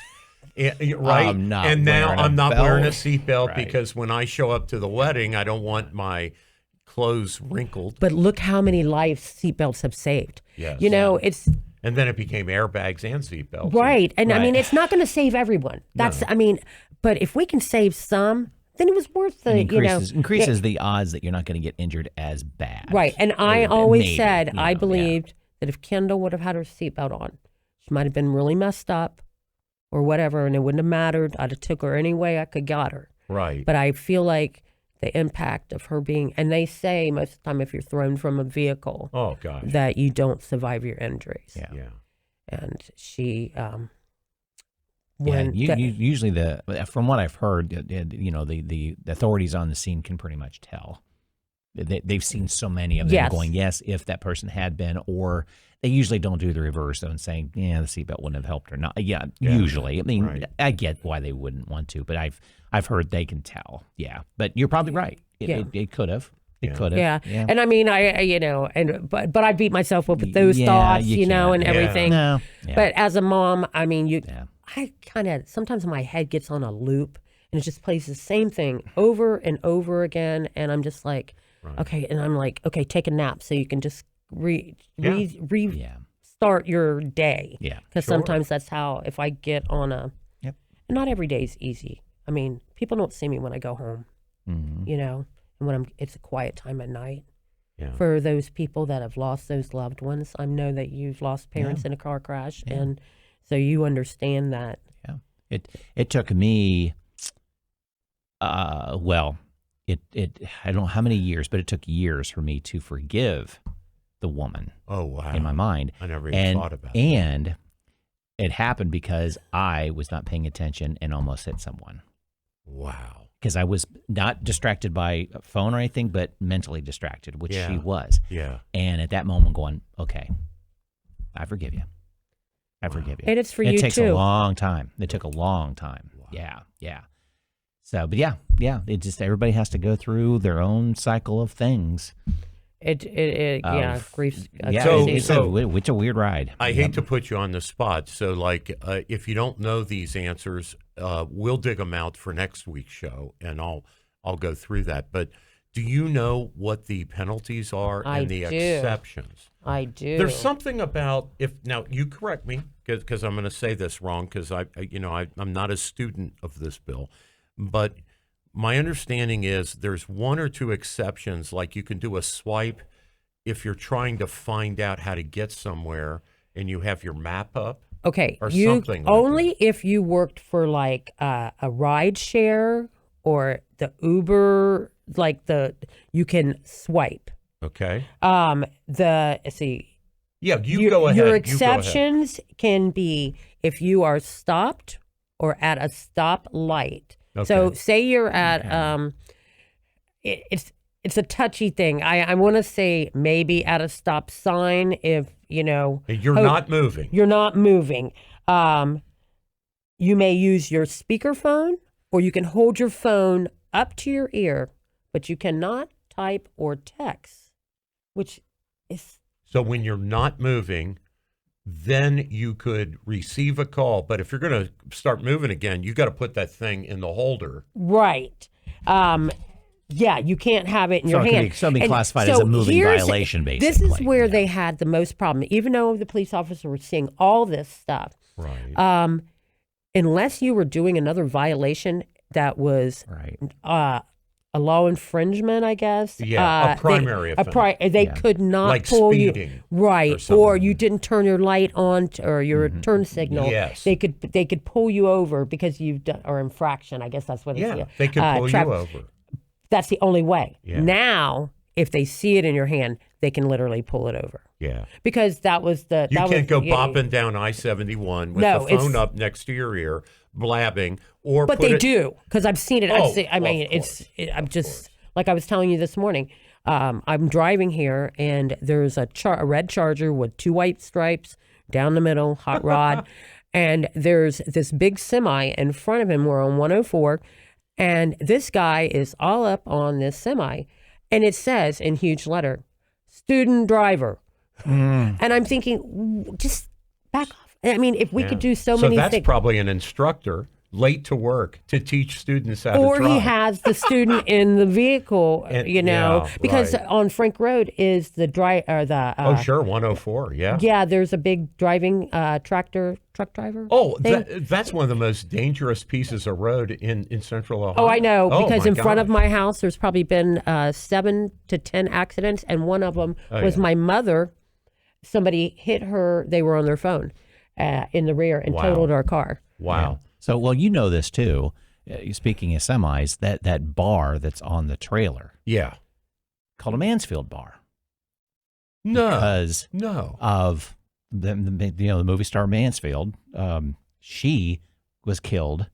[SPEAKER 2] Right,
[SPEAKER 1] I'm not
[SPEAKER 2] and now
[SPEAKER 1] wearing a
[SPEAKER 2] I'm not
[SPEAKER 1] belt.
[SPEAKER 2] wearing a seatbelt
[SPEAKER 1] Right.
[SPEAKER 2] because when I show up to the wedding, I don't want my clothes wrinkled.
[SPEAKER 3] But look how many lives seatbelts have saved.
[SPEAKER 2] Yes.
[SPEAKER 3] You know, it's
[SPEAKER 2] And then it became airbags and seatbelts.
[SPEAKER 3] right. And I
[SPEAKER 1] Right.
[SPEAKER 3] mean, it's not going to save everyone. That's, I mean, but if we can save some, then it was worth the,
[SPEAKER 1] increases the odds that you're not going to get injured as bad.
[SPEAKER 3] Right. And I always
[SPEAKER 1] Maybe,
[SPEAKER 3] said,
[SPEAKER 1] you
[SPEAKER 3] I
[SPEAKER 1] know,
[SPEAKER 3] believed that if Kendall would have had her seatbelt on, she might have been really messed up or whatever, and it wouldn't have mattered. I'd have took her any way I could got her.
[SPEAKER 2] Right.
[SPEAKER 3] But I feel like the impact of her being, and they say most of the time if you're thrown from a vehicle,
[SPEAKER 2] Oh gosh.
[SPEAKER 3] that you don't survive your injuries.
[SPEAKER 1] Yeah.
[SPEAKER 2] Yeah.
[SPEAKER 3] And she,
[SPEAKER 1] Usually from what I've heard, the authorities on the scene can pretty much tell. They've seen so many of them
[SPEAKER 3] Yes.
[SPEAKER 1] going, yes, if that person had been, or they usually don't do the reverse though and saying, yeah, the seatbelt wouldn't have helped or not. Yeah, usually. I mean,
[SPEAKER 2] Right.
[SPEAKER 1] I get why they wouldn't want to, but I've heard they can tell. Yeah, but you're probably right. It could have. It could have.
[SPEAKER 3] Yeah. And I mean, but I beat myself up with those thoughts,
[SPEAKER 1] you
[SPEAKER 3] and
[SPEAKER 1] can.
[SPEAKER 3] everything.
[SPEAKER 1] No. Yeah.
[SPEAKER 3] But as a mom, I mean,
[SPEAKER 1] Yeah.
[SPEAKER 3] I kind of, sometimes my head gets on a loop and it just plays the same thing over and over again. And I'm just like, okay. And I'm like, okay, take a nap so you can just restart your day.
[SPEAKER 1] Yeah.
[SPEAKER 3] Because
[SPEAKER 2] Sure.
[SPEAKER 3] sometimes that's how, if I get on
[SPEAKER 1] Yep.
[SPEAKER 3] not every day is easy. I mean, people don't see me when I go home,
[SPEAKER 1] Mhm.
[SPEAKER 3] and when it's a quiet time at night.
[SPEAKER 2] Yeah.
[SPEAKER 3] For those people that have lost those loved ones, I know that you've lost parents in a car crash, and so you understand that.
[SPEAKER 1] Yeah. It took me, I don't know how many years, but it took years for me to forgive the woman
[SPEAKER 2] Oh wow.
[SPEAKER 1] in my mind.
[SPEAKER 2] I never even thought about that.
[SPEAKER 1] And it happened because I was not paying attention and almost hit someone.
[SPEAKER 2] Wow.
[SPEAKER 1] Because I was not distracted by a phone or anything, but mentally distracted, which
[SPEAKER 2] Yeah.
[SPEAKER 1] she was.
[SPEAKER 2] Yeah.
[SPEAKER 1] And at that moment going, okay, I forgive you. I forgive you.
[SPEAKER 3] And it's for
[SPEAKER 1] it
[SPEAKER 3] you
[SPEAKER 1] takes
[SPEAKER 3] too.
[SPEAKER 1] a long time. It took a long time.
[SPEAKER 2] Wow.
[SPEAKER 1] Yeah. So, but yeah. It just, everybody has to go through their own cycle of things.
[SPEAKER 3] Grief's
[SPEAKER 2] So-
[SPEAKER 1] It's a weird ride.
[SPEAKER 2] I hate to put you on the spot. So, like, if you don't know these answers, we'll dig them out for next week's show, and I'll go through that. But do you know what the penalties are
[SPEAKER 3] I
[SPEAKER 2] and the
[SPEAKER 3] do.
[SPEAKER 2] exceptions?
[SPEAKER 3] I do.
[SPEAKER 2] There's something about now you correct me because I'm going to say this wrong because I'm not a student of this bill, but my understanding is there's one or two exceptions, like you can do a swipe if you're trying to find out how to get somewhere and you have your map up.
[SPEAKER 3] Okay,
[SPEAKER 2] or
[SPEAKER 3] you
[SPEAKER 2] something like
[SPEAKER 3] only if you worked for like a ride share or the Uber, you can swipe.
[SPEAKER 2] Okay.
[SPEAKER 3] Let's see.
[SPEAKER 2] Yeah, you go ahead.
[SPEAKER 3] Your
[SPEAKER 2] You go ahead.
[SPEAKER 3] exceptions can be if you are stopped or at a stoplight. So
[SPEAKER 2] Okay.
[SPEAKER 3] say you're at it's a touchy thing. I want to say maybe at a stop sign if
[SPEAKER 2] You're not moving.
[SPEAKER 3] you're not moving. You may use your speakerphone or you can hold your phone up to your ear, but you cannot type or text, which is
[SPEAKER 2] So when you're not moving, then you could receive a call. But if you're going to start moving again, you got to put that thing in the holder.
[SPEAKER 3] right. Yeah, you can't have it in your
[SPEAKER 1] So it could
[SPEAKER 3] hand.
[SPEAKER 1] be something
[SPEAKER 3] And
[SPEAKER 1] classified as a moving
[SPEAKER 3] here's-
[SPEAKER 1] violation,
[SPEAKER 3] This is
[SPEAKER 1] basically.
[SPEAKER 3] where
[SPEAKER 1] Yeah.
[SPEAKER 3] they had the most problem. Even though the police officer was seeing all this stuff,
[SPEAKER 2] Right.
[SPEAKER 3] unless you were doing another violation that was
[SPEAKER 1] Right.
[SPEAKER 3] a law infringement, I guess.
[SPEAKER 2] Yeah, a primary offense.
[SPEAKER 3] They
[SPEAKER 1] Yeah.
[SPEAKER 3] could not
[SPEAKER 2] Like
[SPEAKER 3] pull
[SPEAKER 2] speeding
[SPEAKER 3] you right,
[SPEAKER 2] or something.
[SPEAKER 3] or you didn't turn your light on or your turn signal.
[SPEAKER 2] Yes.
[SPEAKER 3] They could pull you over because you've done or infraction. I guess that's what it's.
[SPEAKER 2] Yeah, they could pull you over.
[SPEAKER 3] That's the only way.
[SPEAKER 2] Yeah.
[SPEAKER 3] Now, if they see it in your hand, they can literally pull it over
[SPEAKER 2] Yeah.
[SPEAKER 3] because that was the.
[SPEAKER 2] You
[SPEAKER 3] that
[SPEAKER 2] can't
[SPEAKER 3] was,
[SPEAKER 2] go
[SPEAKER 3] yeah,
[SPEAKER 2] bopping down I-71 with
[SPEAKER 3] No,
[SPEAKER 2] the phone
[SPEAKER 3] it's-
[SPEAKER 2] up next to your ear, blabbing, or
[SPEAKER 3] But
[SPEAKER 2] put
[SPEAKER 3] they
[SPEAKER 2] it,
[SPEAKER 3] do because I've seen it.
[SPEAKER 2] Oh,
[SPEAKER 3] I
[SPEAKER 2] well,
[SPEAKER 3] mean,
[SPEAKER 2] of course,
[SPEAKER 3] I'm just like I was telling you this morning. I'm driving here, and there's a red Charger with 2 white stripes down the middle, hot rod, And there's this big semi in front of him. We're on 104. And this guy is all up on this semi. And it says in huge letter, student driver. And I'm thinking, just back off. I mean, if we could do so many
[SPEAKER 2] that's
[SPEAKER 3] things.
[SPEAKER 2] probably an instructor late to work to teach students how to
[SPEAKER 3] Or
[SPEAKER 2] drive.
[SPEAKER 3] he has the student in the vehicle, because
[SPEAKER 2] right.
[SPEAKER 3] on Frank Road is the
[SPEAKER 2] oh, sure, 104, yeah.
[SPEAKER 3] Yeah, there's a big driving truck driver.
[SPEAKER 2] Oh,
[SPEAKER 3] thing.
[SPEAKER 2] that's one of the most dangerous pieces of road in Central Ohio.
[SPEAKER 3] Oh, I know, because
[SPEAKER 2] my
[SPEAKER 3] in front of
[SPEAKER 2] gosh.
[SPEAKER 3] my house, there's probably been 7 to 10 accidents, and one of them was my mother. Somebody hit her. They were on their phone in the rear and totaled our car.
[SPEAKER 2] Wow.
[SPEAKER 1] So, well, you know this too. Speaking of semis, that bar that's on the trailer, called a Mansfield bar. Because of the movie star Mansfield. She was killed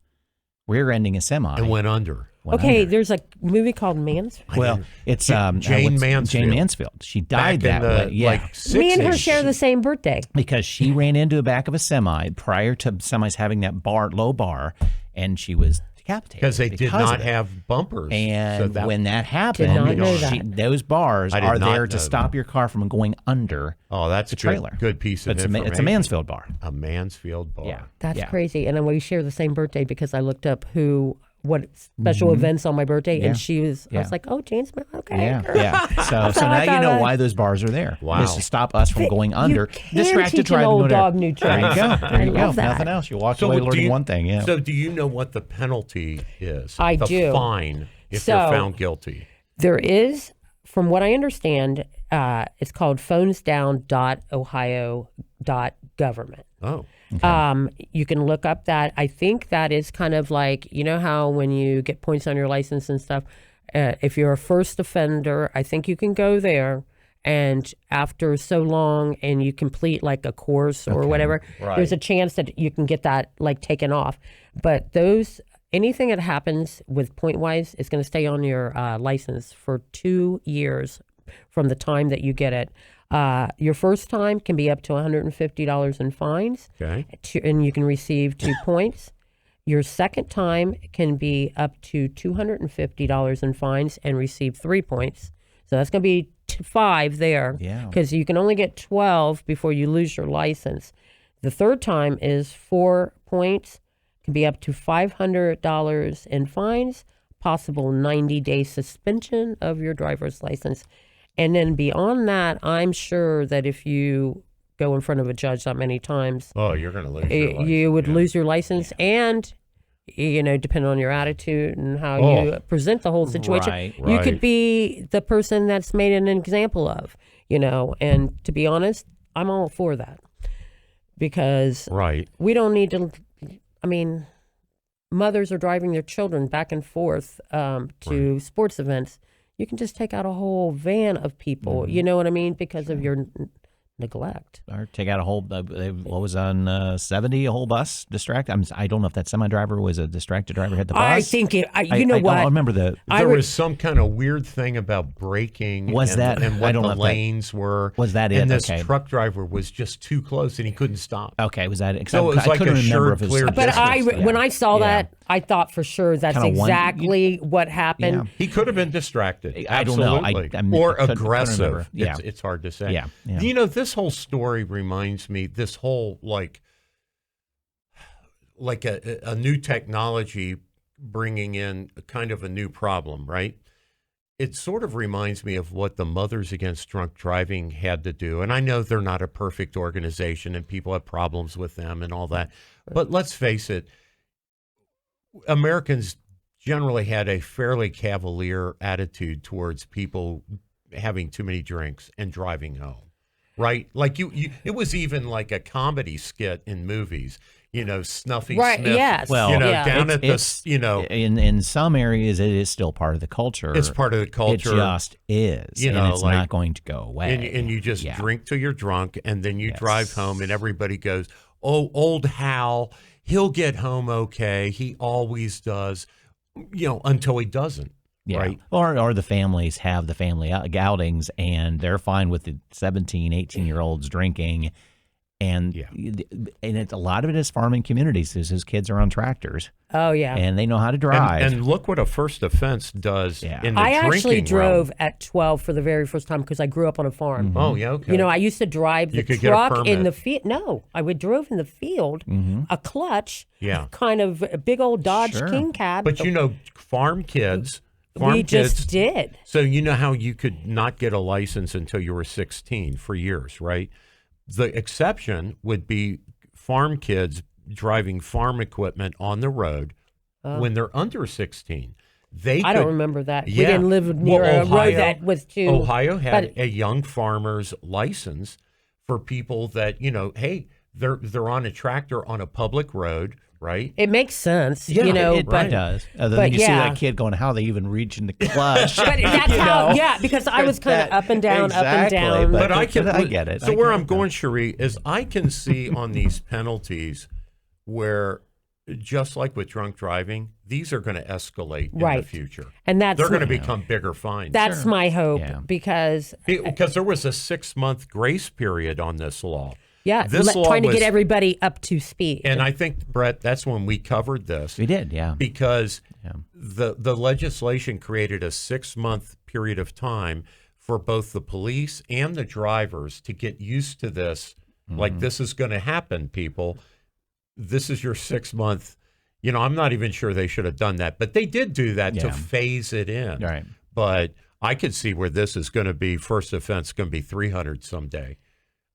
[SPEAKER 1] rear-ending a semi
[SPEAKER 2] and went under.
[SPEAKER 3] There's a movie called Mansfield.
[SPEAKER 1] Well, it's
[SPEAKER 2] Jane Mansfield.
[SPEAKER 1] Jane Mansfield. She died
[SPEAKER 2] Back in
[SPEAKER 1] that
[SPEAKER 2] the,
[SPEAKER 1] way. Yeah,
[SPEAKER 2] like, 60s.
[SPEAKER 3] Me and her share the same birthday.
[SPEAKER 1] because she ran into the back of a semi prior to semis having that low bar, and she was decapitated
[SPEAKER 2] Because they did not
[SPEAKER 1] of it.
[SPEAKER 2] have bumpers.
[SPEAKER 1] And
[SPEAKER 2] so
[SPEAKER 1] when that
[SPEAKER 3] Did not
[SPEAKER 1] happened,
[SPEAKER 3] know that.
[SPEAKER 1] those bars
[SPEAKER 2] I did
[SPEAKER 1] are
[SPEAKER 2] not
[SPEAKER 1] there to
[SPEAKER 2] know
[SPEAKER 1] stop your car from going under
[SPEAKER 2] that's
[SPEAKER 1] the
[SPEAKER 2] a
[SPEAKER 1] trailer.
[SPEAKER 2] good piece of
[SPEAKER 1] But
[SPEAKER 2] information.
[SPEAKER 1] it's a Mansfield bar.
[SPEAKER 2] A Mansfield bar.
[SPEAKER 1] Yeah,
[SPEAKER 3] That's
[SPEAKER 1] yeah.
[SPEAKER 3] crazy. And then we share the same birthday because I looked up what special events on my birthday,
[SPEAKER 1] Yeah.
[SPEAKER 3] and I was
[SPEAKER 1] Yeah.
[SPEAKER 3] like, oh, Jane's, okay.
[SPEAKER 1] Yeah. So
[SPEAKER 3] how I
[SPEAKER 1] now you know
[SPEAKER 3] thought
[SPEAKER 1] why those bars are there.
[SPEAKER 2] Wow.
[SPEAKER 1] It's to stop us from going under.
[SPEAKER 3] can
[SPEAKER 1] Distracted
[SPEAKER 3] teach an
[SPEAKER 1] driving.
[SPEAKER 3] old
[SPEAKER 1] whatever.
[SPEAKER 3] dog new
[SPEAKER 1] There you
[SPEAKER 3] tricks.
[SPEAKER 1] go. There
[SPEAKER 3] I
[SPEAKER 1] you go.
[SPEAKER 3] love that.
[SPEAKER 1] Nothing else. You walk
[SPEAKER 2] So
[SPEAKER 1] away
[SPEAKER 2] do
[SPEAKER 1] learning
[SPEAKER 2] you-
[SPEAKER 1] one thing. Yeah.
[SPEAKER 2] So do you know what the penalty is?
[SPEAKER 3] I
[SPEAKER 2] the
[SPEAKER 3] do.
[SPEAKER 2] fine if
[SPEAKER 3] So-
[SPEAKER 2] you're found guilty.
[SPEAKER 3] There is, from what I understand, it's called phonesdown.ohio.government.
[SPEAKER 2] Oh.
[SPEAKER 3] You can look up that. I think that is kind of like, you know how when you get points on your license and stuff, if you're a first offender, I think you can go there, and after so long and you complete like a course or whatever,
[SPEAKER 2] right.
[SPEAKER 3] there's a chance that you can get that like taken off. But anything that happens with point wise is going to stay on your license for 2 years from the time that you get it. Your first time can be up to $150 in fines,
[SPEAKER 2] Okay.
[SPEAKER 3] and you can receive 2 points. Your second time can be up to $250 in fines and receive 3 points. So that's going to be 5 there,
[SPEAKER 1] Yeah.
[SPEAKER 3] because you can only get 12 before you lose your license. The third time is 4 points, can be up to $500 in fines, possible 90-day suspension of your driver's license. And then beyond that, I'm sure that if you go in front of a judge that many times,
[SPEAKER 2] Oh, you're going to lose your license.
[SPEAKER 3] you would lose your license, and depending on your attitude and how you present the whole situation,
[SPEAKER 1] Right,
[SPEAKER 3] you could
[SPEAKER 2] right.
[SPEAKER 3] be the person that's made an example of, and to be honest, I'm all for that, because
[SPEAKER 2] Right.
[SPEAKER 3] we don't need to, mothers are driving their children back and forth to sports events. You can just take out a whole van of people, you know what I mean, because of your neglect.
[SPEAKER 1] Or take out a whole, what was on 70, a whole bus distracted. I don't know if that semi-driver was a distracted driver, hit the bus.
[SPEAKER 3] I think it,
[SPEAKER 1] I
[SPEAKER 3] what?
[SPEAKER 1] remember
[SPEAKER 2] There was some kind of weird thing about braking
[SPEAKER 1] Was
[SPEAKER 2] and,
[SPEAKER 1] that-
[SPEAKER 2] and
[SPEAKER 1] I
[SPEAKER 2] what
[SPEAKER 1] don't know
[SPEAKER 2] the
[SPEAKER 1] if that-
[SPEAKER 2] lanes were.
[SPEAKER 1] Was that
[SPEAKER 2] And
[SPEAKER 1] it?
[SPEAKER 2] this
[SPEAKER 1] Okay.
[SPEAKER 2] truck driver was just too close and he couldn't stop.
[SPEAKER 1] Okay, was that it? 'Cause
[SPEAKER 2] So it was
[SPEAKER 1] I
[SPEAKER 2] like
[SPEAKER 1] couldn't
[SPEAKER 2] a
[SPEAKER 1] remember
[SPEAKER 2] sure,
[SPEAKER 1] if it was
[SPEAKER 2] clear
[SPEAKER 3] But
[SPEAKER 2] distance.
[SPEAKER 3] when I saw
[SPEAKER 1] Yeah.
[SPEAKER 3] that, I thought for sure that's
[SPEAKER 1] Kinda
[SPEAKER 3] exactly what happened.
[SPEAKER 2] He could have been distracted.
[SPEAKER 1] I don't know.
[SPEAKER 2] Absolutely.
[SPEAKER 1] Couldn't
[SPEAKER 2] Or
[SPEAKER 1] remember.
[SPEAKER 2] aggressive.
[SPEAKER 1] Yeah.
[SPEAKER 2] It's hard to say.
[SPEAKER 1] Yeah, yeah.
[SPEAKER 2] This whole story reminds me, this whole like a new technology bringing in kind of a new problem, right? It sort of reminds me of what the Mothers Against Drunk Driving had to do. And I know they're not a perfect organization and people have problems with them and all that. But let's face it, Americans generally had a fairly cavalier attitude towards people having too many drinks and driving home, right? Like it was even like a comedy skit in movies, Snuffy
[SPEAKER 3] Right,
[SPEAKER 2] Smith.
[SPEAKER 3] yes.
[SPEAKER 1] Well,
[SPEAKER 3] Yeah.
[SPEAKER 2] down at
[SPEAKER 1] It's-
[SPEAKER 2] the,
[SPEAKER 1] in some areas it is still part of the culture.
[SPEAKER 2] it's part of the culture.
[SPEAKER 1] It just is, and it's not going to go away.
[SPEAKER 2] And you just
[SPEAKER 1] Yeah.
[SPEAKER 2] drink till you're drunk, and then you
[SPEAKER 1] Yes.
[SPEAKER 2] drive home, and everybody goes, "Oh, old Hal, he'll get home okay. He always does," until he doesn't.
[SPEAKER 1] Yeah.
[SPEAKER 2] Right.
[SPEAKER 1] Or the families have the family outings, and they're fine with the 17, 18-year-olds drinking, And a lot of it is farming communities. His kids are on tractors.
[SPEAKER 3] Oh, yeah.
[SPEAKER 1] And they know how to drive.
[SPEAKER 2] And look what a first offense does in the
[SPEAKER 3] I actually
[SPEAKER 2] drinking
[SPEAKER 3] drove
[SPEAKER 2] realm.
[SPEAKER 3] at 12 for the very first time because I grew up on a farm.
[SPEAKER 2] Oh, yeah, okay.
[SPEAKER 3] You know, I used to drive the
[SPEAKER 2] You could get a
[SPEAKER 3] truck in
[SPEAKER 2] permit.
[SPEAKER 3] the field. No, I would drove in the field, a clutch,
[SPEAKER 2] Yeah.
[SPEAKER 3] kind of a big old Dodge
[SPEAKER 1] Sure.
[SPEAKER 3] King Cab.
[SPEAKER 2] But, you know, farm kids...
[SPEAKER 3] we just did.
[SPEAKER 2] So you know how you could not get a license until you were 16 for years, right? The exception would be farm kids driving farm equipment on the road when they're under 16.
[SPEAKER 3] I don't remember that.
[SPEAKER 2] Yeah.
[SPEAKER 3] We didn't live near a road that was too.
[SPEAKER 2] Ohio had a young farmer's license for people that, you know, hey, they're on a tractor on a public road, right?
[SPEAKER 3] It makes sense,
[SPEAKER 2] Yeah,
[SPEAKER 3] you know.
[SPEAKER 1] It
[SPEAKER 3] but
[SPEAKER 1] does. Then
[SPEAKER 3] but
[SPEAKER 1] you see
[SPEAKER 3] yeah.
[SPEAKER 1] that kid going, how they even reach in the clutch.
[SPEAKER 3] But that's how, because I was kind of up and down, up and
[SPEAKER 1] Exactly,
[SPEAKER 3] down.
[SPEAKER 2] But I
[SPEAKER 1] get it.
[SPEAKER 2] So where I'm going, Cherie, is I can see on these penalties where, just like with drunk driving, these are going to escalate in the future.
[SPEAKER 3] And they're
[SPEAKER 2] going to become bigger fines.
[SPEAKER 3] That's my hope because
[SPEAKER 2] there was a 6-month grace period on this law. This law
[SPEAKER 3] trying to
[SPEAKER 2] was-
[SPEAKER 3] get everybody up to speed.
[SPEAKER 2] And I think, Brett, that's when we covered this.
[SPEAKER 1] We did, yeah.
[SPEAKER 2] Because the legislation created a 6-month period of time for both the police and the drivers to get used to this. Like, this is going to happen, people. This is your 6-month. You know, I'm not even sure they should have done that, but they did do that to phase it in.
[SPEAKER 1] Right.
[SPEAKER 2] But I could see where this is going to be, first offense going to be 300 someday.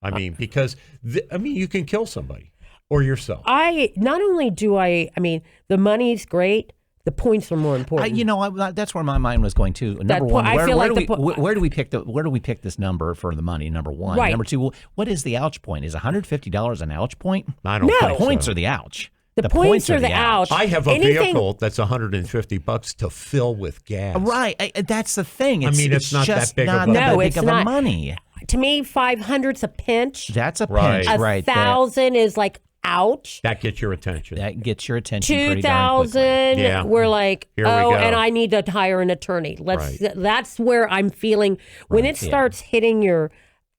[SPEAKER 2] I mean, because, you can kill somebody or yourself.
[SPEAKER 3] Not only do I mean, the money's great. The points are more important.
[SPEAKER 1] You know, that's where my mind was going to. Number one, where do we pick this number for the money? Number one.
[SPEAKER 3] Right.
[SPEAKER 1] Number two, what is the ouch point? Is $150 an ouch point?
[SPEAKER 2] I don't
[SPEAKER 3] No.
[SPEAKER 2] think
[SPEAKER 1] The points
[SPEAKER 2] so.
[SPEAKER 1] are the ouch.
[SPEAKER 3] The points are the ouch.
[SPEAKER 2] I have a vehicle that's $150 to fill with gas.
[SPEAKER 1] Right. That's the thing.
[SPEAKER 2] It's not
[SPEAKER 1] just
[SPEAKER 2] that big
[SPEAKER 1] not
[SPEAKER 2] of a
[SPEAKER 1] that
[SPEAKER 3] No,
[SPEAKER 1] big
[SPEAKER 3] it's
[SPEAKER 1] of
[SPEAKER 3] not.
[SPEAKER 1] a money.
[SPEAKER 3] To me, 500's a pinch.
[SPEAKER 1] That's a
[SPEAKER 2] Right.
[SPEAKER 1] pinch,
[SPEAKER 3] A
[SPEAKER 1] right there.
[SPEAKER 3] 1,000 is like, ouch.
[SPEAKER 2] That gets your attention.
[SPEAKER 1] That gets your attention pretty darn quickly.
[SPEAKER 3] 2,000,
[SPEAKER 2] Yeah.
[SPEAKER 3] we're like,
[SPEAKER 2] Here we go.
[SPEAKER 3] and I need to hire an attorney. That's where I'm feeling when it starts hitting your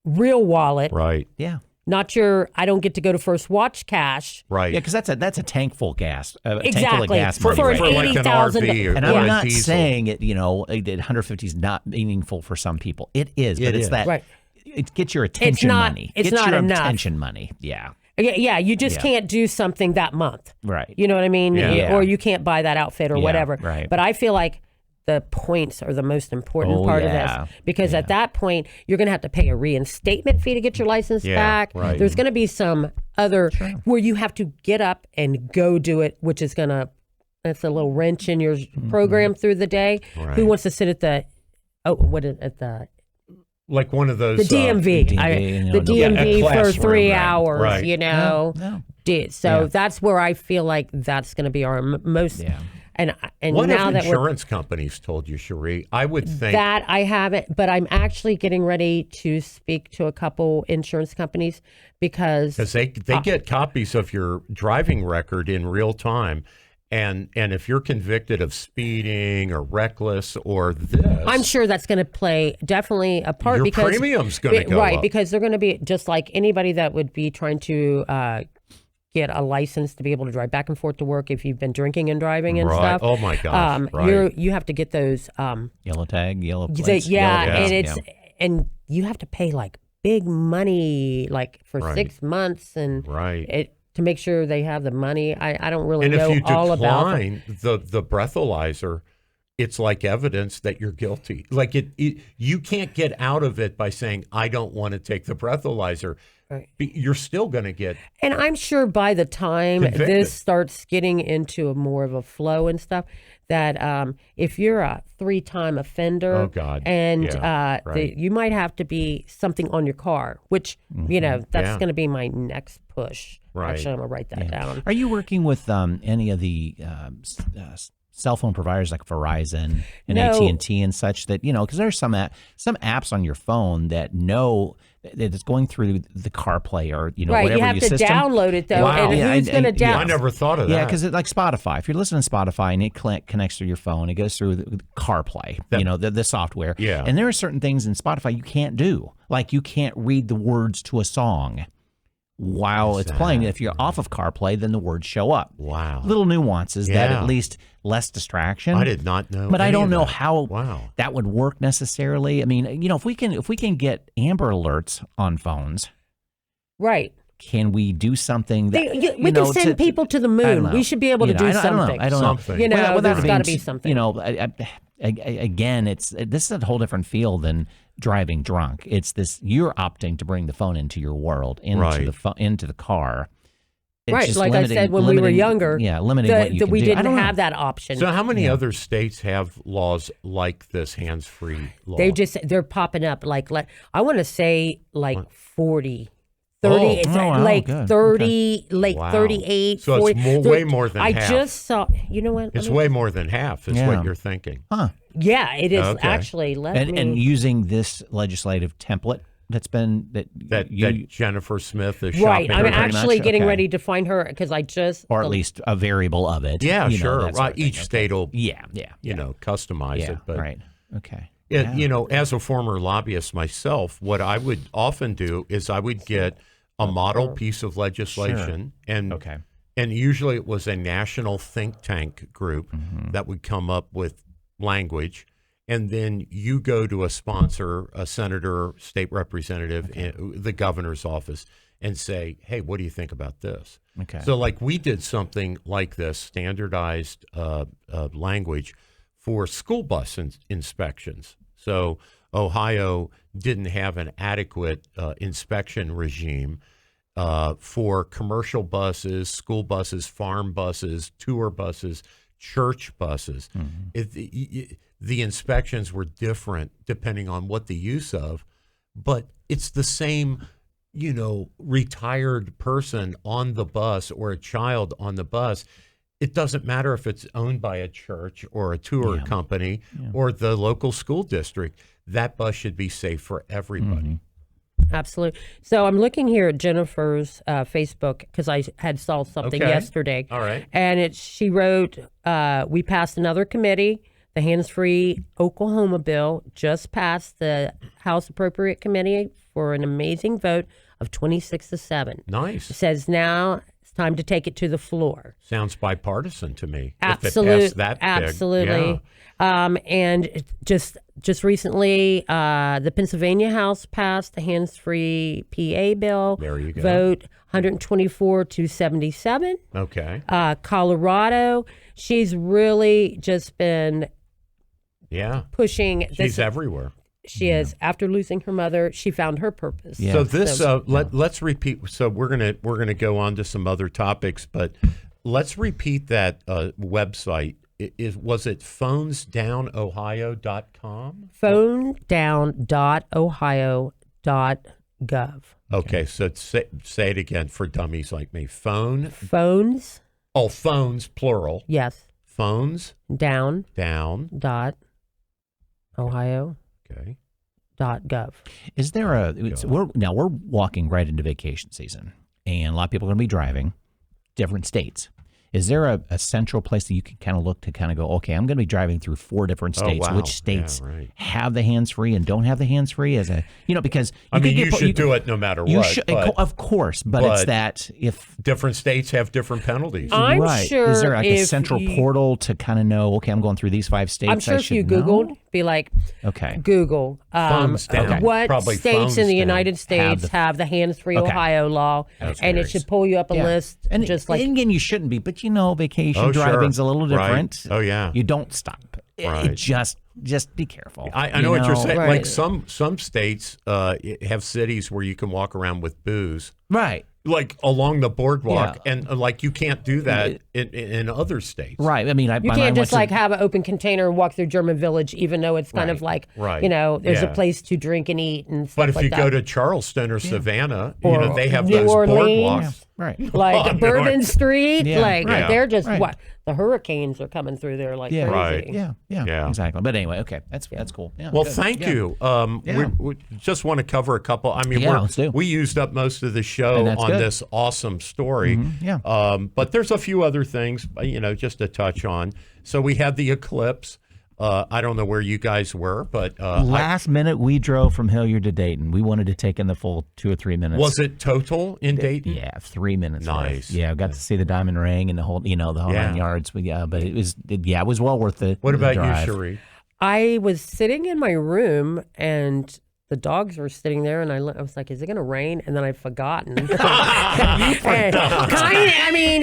[SPEAKER 3] real wallet,
[SPEAKER 2] Right.
[SPEAKER 1] Yeah.
[SPEAKER 3] not your. I don't get to go to First Watch cash.
[SPEAKER 2] Right.
[SPEAKER 1] Yeah, because that's a tank full gas. A tank full of
[SPEAKER 3] Exactly.
[SPEAKER 1] gas
[SPEAKER 3] For
[SPEAKER 1] money
[SPEAKER 3] an
[SPEAKER 1] right
[SPEAKER 2] like
[SPEAKER 1] there.
[SPEAKER 2] an
[SPEAKER 3] $80,000
[SPEAKER 2] RV or
[SPEAKER 1] And
[SPEAKER 2] or
[SPEAKER 1] I'm
[SPEAKER 2] a
[SPEAKER 1] not
[SPEAKER 2] diesel.
[SPEAKER 1] saying it, 150 is not meaningful for some people. It is, but
[SPEAKER 2] It
[SPEAKER 1] it's
[SPEAKER 2] is.
[SPEAKER 1] that
[SPEAKER 3] Right.
[SPEAKER 1] it gets your attention
[SPEAKER 3] not-
[SPEAKER 1] money.
[SPEAKER 3] it's
[SPEAKER 1] Gets
[SPEAKER 3] not
[SPEAKER 1] your
[SPEAKER 3] enough.
[SPEAKER 1] attention money. Yeah.
[SPEAKER 3] Yeah, you just
[SPEAKER 1] Yeah.
[SPEAKER 3] can't do something that month.
[SPEAKER 1] Right.
[SPEAKER 3] You know what I mean?
[SPEAKER 2] Yeah.
[SPEAKER 3] Or you can't buy that outfit or
[SPEAKER 1] Yeah,
[SPEAKER 3] whatever.
[SPEAKER 1] right.
[SPEAKER 3] But I feel like the points are the most important
[SPEAKER 1] Oh,
[SPEAKER 3] part
[SPEAKER 1] yeah.
[SPEAKER 3] of this because at that point you're going to have to pay a reinstatement fee to get your license
[SPEAKER 2] Yeah,
[SPEAKER 3] back.
[SPEAKER 2] right.
[SPEAKER 3] There's going to be some other where you have to get up and go do it, which is that's a little wrench in your program through the day.
[SPEAKER 2] Right.
[SPEAKER 3] Who wants to sit at the
[SPEAKER 2] Like one of those.
[SPEAKER 3] DMV?
[SPEAKER 1] DMV,
[SPEAKER 3] The DMV
[SPEAKER 2] a
[SPEAKER 3] for
[SPEAKER 2] classroom,
[SPEAKER 3] 3
[SPEAKER 2] right.
[SPEAKER 3] hours,
[SPEAKER 2] Right.
[SPEAKER 1] No.
[SPEAKER 3] So
[SPEAKER 1] Yeah.
[SPEAKER 3] that's where I feel like that's going to be our most.
[SPEAKER 1] Yeah.
[SPEAKER 3] And
[SPEAKER 2] What
[SPEAKER 3] now
[SPEAKER 2] have
[SPEAKER 3] that we're
[SPEAKER 2] insurance companies told you, Cherie? I would think.
[SPEAKER 3] that I haven't, but I'm actually getting ready to speak to a couple insurance companies because
[SPEAKER 2] they get copies of your driving record in real time. And if you're convicted of speeding or reckless or this,
[SPEAKER 3] I'm sure that's going to play definitely a part
[SPEAKER 2] your
[SPEAKER 3] because
[SPEAKER 2] premium's going to go
[SPEAKER 3] right
[SPEAKER 2] up.
[SPEAKER 3] because they're going to be just like anybody that would be trying to get a license to be able to drive back and forth to work if you've been drinking and driving and
[SPEAKER 2] Right.
[SPEAKER 3] stuff.
[SPEAKER 2] Oh my gosh! Right.
[SPEAKER 3] You have to get those.
[SPEAKER 1] Yellow tag, yellow plates.
[SPEAKER 3] Yeah,
[SPEAKER 1] yellow
[SPEAKER 3] and
[SPEAKER 1] gas,
[SPEAKER 3] and you have to pay like big money like for
[SPEAKER 2] Right.
[SPEAKER 3] 6 months and
[SPEAKER 2] Right.
[SPEAKER 3] to make sure they have the money. I don't really
[SPEAKER 2] And
[SPEAKER 3] know
[SPEAKER 2] if you
[SPEAKER 3] all about it.
[SPEAKER 2] decline the breathalyzer, it's like evidence that you're guilty. Like you can't get out of it by saying I don't want to take the breathalyzer.
[SPEAKER 3] Right.
[SPEAKER 2] You're still going to get.
[SPEAKER 3] And I'm sure by the time
[SPEAKER 2] Convicted.
[SPEAKER 3] this starts getting into a more of a flow and stuff, that if you're a 3-time offender,
[SPEAKER 2] Oh, God.
[SPEAKER 3] and
[SPEAKER 2] Yeah, right.
[SPEAKER 3] you might have to be something on your car, which that's
[SPEAKER 2] Yeah.
[SPEAKER 3] going to be my next push.
[SPEAKER 2] Right.
[SPEAKER 3] Actually, I'm gonna write that down.
[SPEAKER 1] Are you working with any of the cell phone providers like Verizon and
[SPEAKER 3] No.
[SPEAKER 1] AT&T and such that, because there's some apps on your phone that know that it's going through the CarPlay or,
[SPEAKER 3] Right,
[SPEAKER 1] whatever
[SPEAKER 3] you have
[SPEAKER 1] your
[SPEAKER 3] to
[SPEAKER 1] system.
[SPEAKER 3] download it though,
[SPEAKER 2] Wow.
[SPEAKER 3] and
[SPEAKER 1] Yeah,
[SPEAKER 3] who's going to
[SPEAKER 1] yeah.
[SPEAKER 2] I
[SPEAKER 3] download?
[SPEAKER 2] never thought of that.
[SPEAKER 1] Yeah, because like Spotify, if you're listening to Spotify and it connects through your phone, it goes through the CarPlay, the software.
[SPEAKER 2] Yeah.
[SPEAKER 1] And there are certain things in Spotify you can't do. Like you can't read the words to a song while it's playing. If you're off of CarPlay, then the words show up.
[SPEAKER 2] Wow.
[SPEAKER 1] Little nuances that at least less distraction.
[SPEAKER 2] I did not know.
[SPEAKER 1] But I don't know
[SPEAKER 2] that.
[SPEAKER 1] how that would work necessarily. I mean, if we can get Amber Alerts on phones,
[SPEAKER 3] right?
[SPEAKER 1] Can we do something that
[SPEAKER 3] we can send people to the moon? We should be able to do something.
[SPEAKER 1] I don't know.
[SPEAKER 3] There's got to be something.
[SPEAKER 1] Again, this is a whole different field than driving drunk. It's this: you're opting to bring the phone into your world, into the car. It's
[SPEAKER 3] right, like I said when we were younger.
[SPEAKER 1] Limiting what you can
[SPEAKER 3] we
[SPEAKER 1] do.
[SPEAKER 3] didn't have that option.
[SPEAKER 2] So, how many other states have laws like this hands-free law?
[SPEAKER 3] They're popping up. Like I want to say 40. 30, it's like 30, like 38,
[SPEAKER 2] so
[SPEAKER 3] 40.
[SPEAKER 2] It's way more than half.
[SPEAKER 3] I just saw, you know what?
[SPEAKER 2] It's way more than half is what you're thinking.
[SPEAKER 1] Huh.
[SPEAKER 3] Yeah, it is actually.
[SPEAKER 1] And using this legislative template that
[SPEAKER 2] Jennifer Smith is
[SPEAKER 3] right.
[SPEAKER 2] shopping.
[SPEAKER 3] I'm actually getting ready to find her because I just.
[SPEAKER 1] Or at least a variable of it.
[SPEAKER 2] Yeah, sure. Right. Each state will, customize it. But
[SPEAKER 1] right. Okay.
[SPEAKER 2] As a former lobbyist myself, what I would often do is I would get a model piece of legislation, and usually it was a national think tank group that would come up with language, and then you go to a sponsor, a senator, state representative, the governor's office, and say, hey, what do you think about this?
[SPEAKER 1] Okay.
[SPEAKER 2] So like we did something like this, standardized language for school bus inspections. So Ohio didn't have an adequate inspection regime for commercial buses, school buses, farm buses, tour buses, church buses. The inspections were different depending on what the use of, but it's the same, retired person on the bus or a child on the bus. It doesn't matter if it's owned by a church or a tour company or the local school district. That bus should be safe for everybody.
[SPEAKER 3] Absolutely. So I'm looking here at Jennifer's Facebook because I saw something yesterday.
[SPEAKER 2] All right.
[SPEAKER 3] And she wrote, we passed another committee. The hands-free Oklahoma bill just passed the House Appropriate Committee for an amazing vote of 26-7.
[SPEAKER 2] Nice.
[SPEAKER 3] It says now it's time to take it to the floor.
[SPEAKER 2] Sounds bipartisan to me.
[SPEAKER 3] Absolutely.
[SPEAKER 2] If it passed that big.
[SPEAKER 3] Absolutely. Yeah. And just recently, the Pennsylvania House passed the hands-free PA bill.
[SPEAKER 2] There you go.
[SPEAKER 3] Vote 124-77.
[SPEAKER 2] Okay.
[SPEAKER 3] Colorado, she's really just been pushing.
[SPEAKER 2] She's everywhere.
[SPEAKER 3] She is. After losing her mother, she found her purpose.
[SPEAKER 2] Yeah. So this, let's repeat. So we're gonna go on to some other topics, but let's repeat that website. Was it phonesdownohio.com?
[SPEAKER 3] Phonesdown.ohio.gov.
[SPEAKER 2] Okay, so say it again for dummies like me.
[SPEAKER 3] Phones.
[SPEAKER 2] Oh, phones, plural.
[SPEAKER 3] Yes.
[SPEAKER 2] Phones.
[SPEAKER 3] Down.
[SPEAKER 2] Dot.
[SPEAKER 3] Ohio.
[SPEAKER 2] Okay.
[SPEAKER 3] .gov.
[SPEAKER 1] Is there we're walking right into vacation season, and a lot of people are going to be driving different states. Is there a central place that you can kind of look to kind of go, okay, I'm going to be driving through 4 different states.
[SPEAKER 2] Oh, wow.
[SPEAKER 1] Which states have the hands-free and don't have the hands-free? As a, because
[SPEAKER 2] you should do it no matter what.
[SPEAKER 1] Of course, but it's that if
[SPEAKER 2] different states have different penalties.
[SPEAKER 3] I'm sure.
[SPEAKER 1] Is there like a central portal to kind of know, okay, I'm going through these 5 states?
[SPEAKER 3] I'm sure if you Googled, be like, Google what states in the United States have the hands-free Ohio law, and it should pull you up a list.
[SPEAKER 1] And again, you shouldn't be, but vacation driving's a little different.
[SPEAKER 2] Right. Oh yeah,
[SPEAKER 1] you don't stop. Right. Just be careful.
[SPEAKER 2] I know what you're saying. Right. Like some states have cities where you can walk around with booze.
[SPEAKER 1] Right.
[SPEAKER 2] Like along the boardwalk, and like you can't do that in other states.
[SPEAKER 1] Right. I mean,
[SPEAKER 3] you can't just have an open container and walk through German Village, even though it's kind of like, there's a place to drink and eat and stuff.
[SPEAKER 2] But if you go to Charleston or Savannah, they have those boardwalks.
[SPEAKER 1] Right.
[SPEAKER 3] Like Bourbon Street, they're just what the hurricanes are coming through there like crazy.
[SPEAKER 2] Right.
[SPEAKER 1] Yeah, exactly. But anyway, okay, that's cool. Yeah,
[SPEAKER 2] well, thank you. We just want to cover a couple. I mean, we used up most of the show on this awesome story.
[SPEAKER 1] Mm-hmm.
[SPEAKER 2] But there's a few other things, just to touch on. So we had the eclipse. I don't know where you guys were, but
[SPEAKER 1] last minute we drove from Hilliard to Dayton. We wanted to take in the full 2 or 3 minutes.
[SPEAKER 2] was it total in Dayton?
[SPEAKER 1] Yeah, 3 minutes.
[SPEAKER 2] Nice.
[SPEAKER 1] Worth. Yeah, I got to see the diamond ring and the whole, the whole 9 yards. But but it was well worth it.
[SPEAKER 2] What about
[SPEAKER 1] drive.
[SPEAKER 2] you, Cherie?
[SPEAKER 3] I was sitting in my room and the dogs were sitting there, and I was like, "Is it going to rain?" And then I'd forgotten.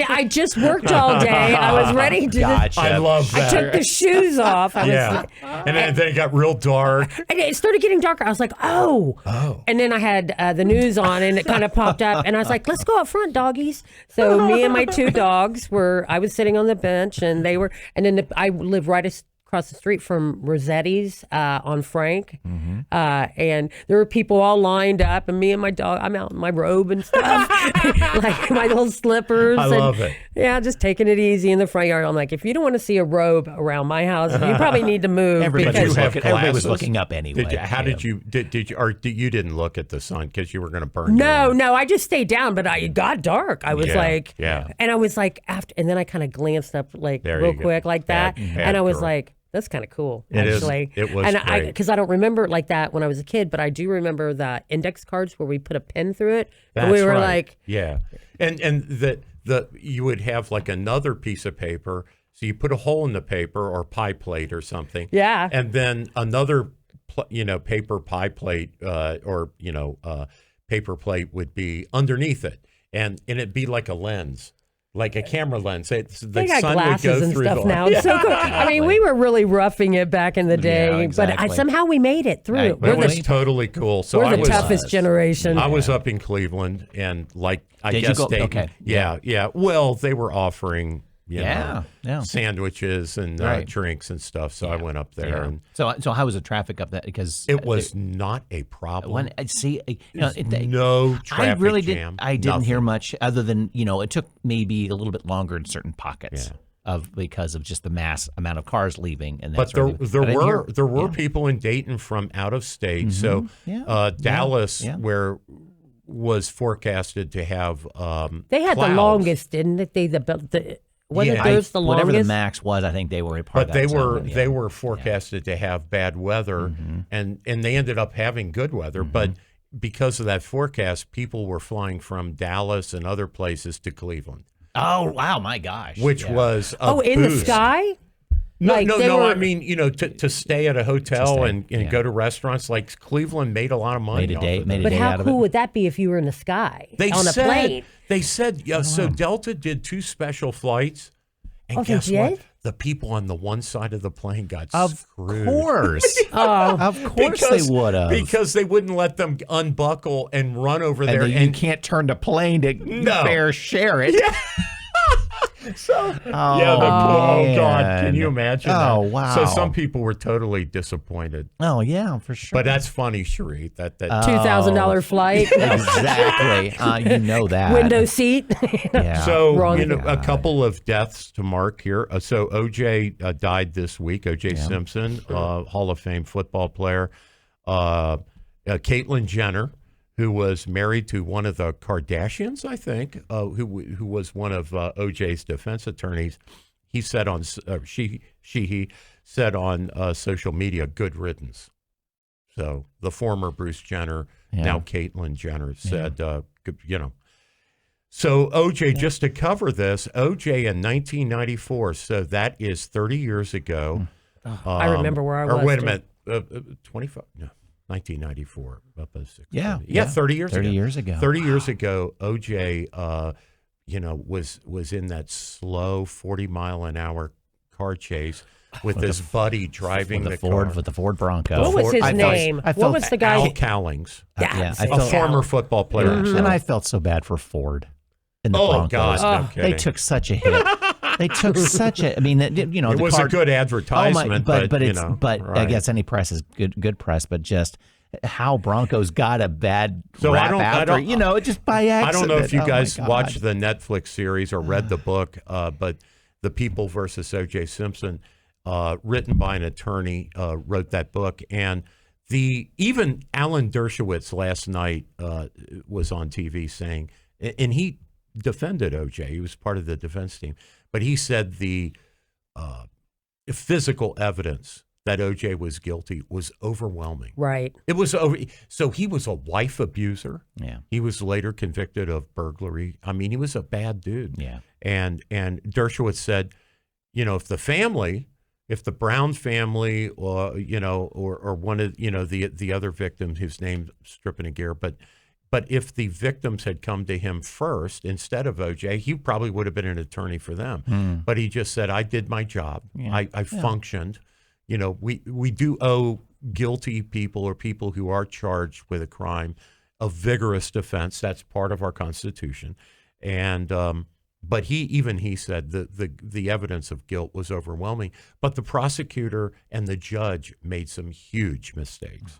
[SPEAKER 3] I just worked all day. I was ready to.
[SPEAKER 1] Gotcha.
[SPEAKER 2] I love that.
[SPEAKER 3] I took the shoes off.
[SPEAKER 2] And then it got real dark.
[SPEAKER 3] And it started getting darker. I was like, oh. And then I had the news on, and it kind of popped up. And I was like, let's go up front, doggies. So me and my 2 dogs I was sitting on the bench, and they were, and then I live right across the street from Rossetti's on Frank. And there were people all lined up, and me and my dog, I'm out in my robe and stuff, like my little slippers.
[SPEAKER 2] I love it.
[SPEAKER 3] Yeah, just taking it easy in the front yard. I'm like, if you don't want to see a robe around my house, you probably need to move.
[SPEAKER 1] Everybody
[SPEAKER 2] because
[SPEAKER 1] was looking up anyway.
[SPEAKER 2] Did you you didn't look at the sun because you were going to burn?
[SPEAKER 3] No, I just stayed down, but it got dark. I was and I was like, and then I kind of glanced up like real quick like that, and I was like, that's kind of cool, actually.
[SPEAKER 2] It was
[SPEAKER 3] and
[SPEAKER 2] great.
[SPEAKER 3] Because I don't remember it like that when I was a kid, but I do remember the index cards where we put a pen through it.
[SPEAKER 2] That's
[SPEAKER 3] and we were
[SPEAKER 2] right.
[SPEAKER 3] like,
[SPEAKER 2] yeah, and you would have like another piece of paper, so you put a hole in the paper or pie plate or something.
[SPEAKER 3] Yeah,
[SPEAKER 2] and then another, paper pie plate or paper plate would be underneath it, and it'd be like a lens. Like a camera lens.
[SPEAKER 3] They got glasses and stuff now. It's so cool. I mean, we were really roughing it back in the day, but somehow we made it through.
[SPEAKER 2] It was totally cool. So
[SPEAKER 3] we're the toughest generation.
[SPEAKER 2] I was up in Cleveland, and
[SPEAKER 1] Okay.
[SPEAKER 2] Yeah. Well, they were offering sandwiches and drinks and stuff. So I went up there. And
[SPEAKER 1] so how was the traffic up there? Because
[SPEAKER 2] it was not a problem.
[SPEAKER 1] When I see,
[SPEAKER 2] no traffic
[SPEAKER 1] I really
[SPEAKER 2] jam.
[SPEAKER 1] Didn't hear much other than it took maybe a little bit longer in certain pockets because of just the mass amount of cars leaving. And
[SPEAKER 2] but there were people in Dayton from out of state. So Dallas, where was forecasted to have
[SPEAKER 3] they had
[SPEAKER 2] clouds.
[SPEAKER 3] the longest, didn't they?
[SPEAKER 1] Whatever the max was, I think they were a part of that.
[SPEAKER 2] They were forecasted to have bad weather, and they ended up having good weather. But because of that forecast, people were flying from Dallas and other places to Cleveland.
[SPEAKER 1] Oh wow, my gosh!
[SPEAKER 2] Which was
[SPEAKER 3] in the sky.
[SPEAKER 2] No, I mean, to stay at a hotel and go to restaurants. Like Cleveland made a lot of money.
[SPEAKER 3] But how cool would that be if you were in the sky on a plane?
[SPEAKER 2] They said, so Delta did 2 special flights, and guess what? The people on the one side of the plane got screwed.
[SPEAKER 1] Of course they would have.
[SPEAKER 2] Because they wouldn't let them unbuckle and run over there.
[SPEAKER 1] And you can't turn the plane to share it.
[SPEAKER 2] Yeah. God, can you imagine that?
[SPEAKER 1] Oh, wow.
[SPEAKER 2] So some people were totally disappointed.
[SPEAKER 1] Oh, yeah, for sure.
[SPEAKER 2] But that's funny, Cherie. That
[SPEAKER 3] $2,000 flight.
[SPEAKER 1] Exactly. You know that.
[SPEAKER 3] Window seat.
[SPEAKER 1] Yeah.
[SPEAKER 2] So, a couple of deaths to mark here. So O.J. Died this week. O.J. Simpson, Hall of Fame football player. Caitlyn Jenner, who was married to one of the Kardashians, I think, who was one of O.J.'s defense attorneys. He said on he said on social media, "Good riddance." So the former Bruce Jenner, now Caitlyn Jenner, said, So O.J., just to cover this, O.J. in 1994, so that is 30 years ago.
[SPEAKER 3] I remember where I was.
[SPEAKER 2] Or wait a minute, 25? No. 1994, up as 6. Yeah, 30 years ago.
[SPEAKER 1] 30 years ago.
[SPEAKER 2] 30 years ago, OJ, was in that slow 40-mile-an-hour car chase with his buddy driving the
[SPEAKER 1] Ford
[SPEAKER 2] car.
[SPEAKER 1] with the Ford Bronco.
[SPEAKER 3] What was his name? What was the guy?
[SPEAKER 2] Al Cowlings.
[SPEAKER 3] A
[SPEAKER 2] former football player.
[SPEAKER 1] And I felt so bad for Ford in the Broncos.
[SPEAKER 2] God, no kidding.
[SPEAKER 1] They took such a hit. They took such a. I mean,
[SPEAKER 2] it was a good advertisement,
[SPEAKER 1] I guess any press is good press. But just how Broncos got a bad rap after, just by accident.
[SPEAKER 2] I don't know if you guys watched the Netflix series or read the book, but The People versus O.J. Simpson, written by an attorney, wrote that book, and even Alan Dershowitz last night was on TV saying, and he defended O.J. He was part of the defense team. But he said the physical evidence that O.J. was guilty was overwhelming.
[SPEAKER 3] Right.
[SPEAKER 2] It was over. So he was a wife abuser.
[SPEAKER 1] Yeah.
[SPEAKER 2] He was later convicted of burglary. I mean, he was a bad dude.
[SPEAKER 1] Yeah.
[SPEAKER 2] And Dershowitz said, if the Brown family, or one of the other victim whose name stripping a gear, but if the victims had come to him first instead of O.J., he probably would have been an attorney for them. But he just said, I did my job.
[SPEAKER 1] Yeah.
[SPEAKER 2] I functioned. We do owe guilty people or people who are charged with a crime a vigorous defense. That's part of our Constitution. And but he said the evidence of guilt was overwhelming. But the prosecutor and the judge made some huge mistakes.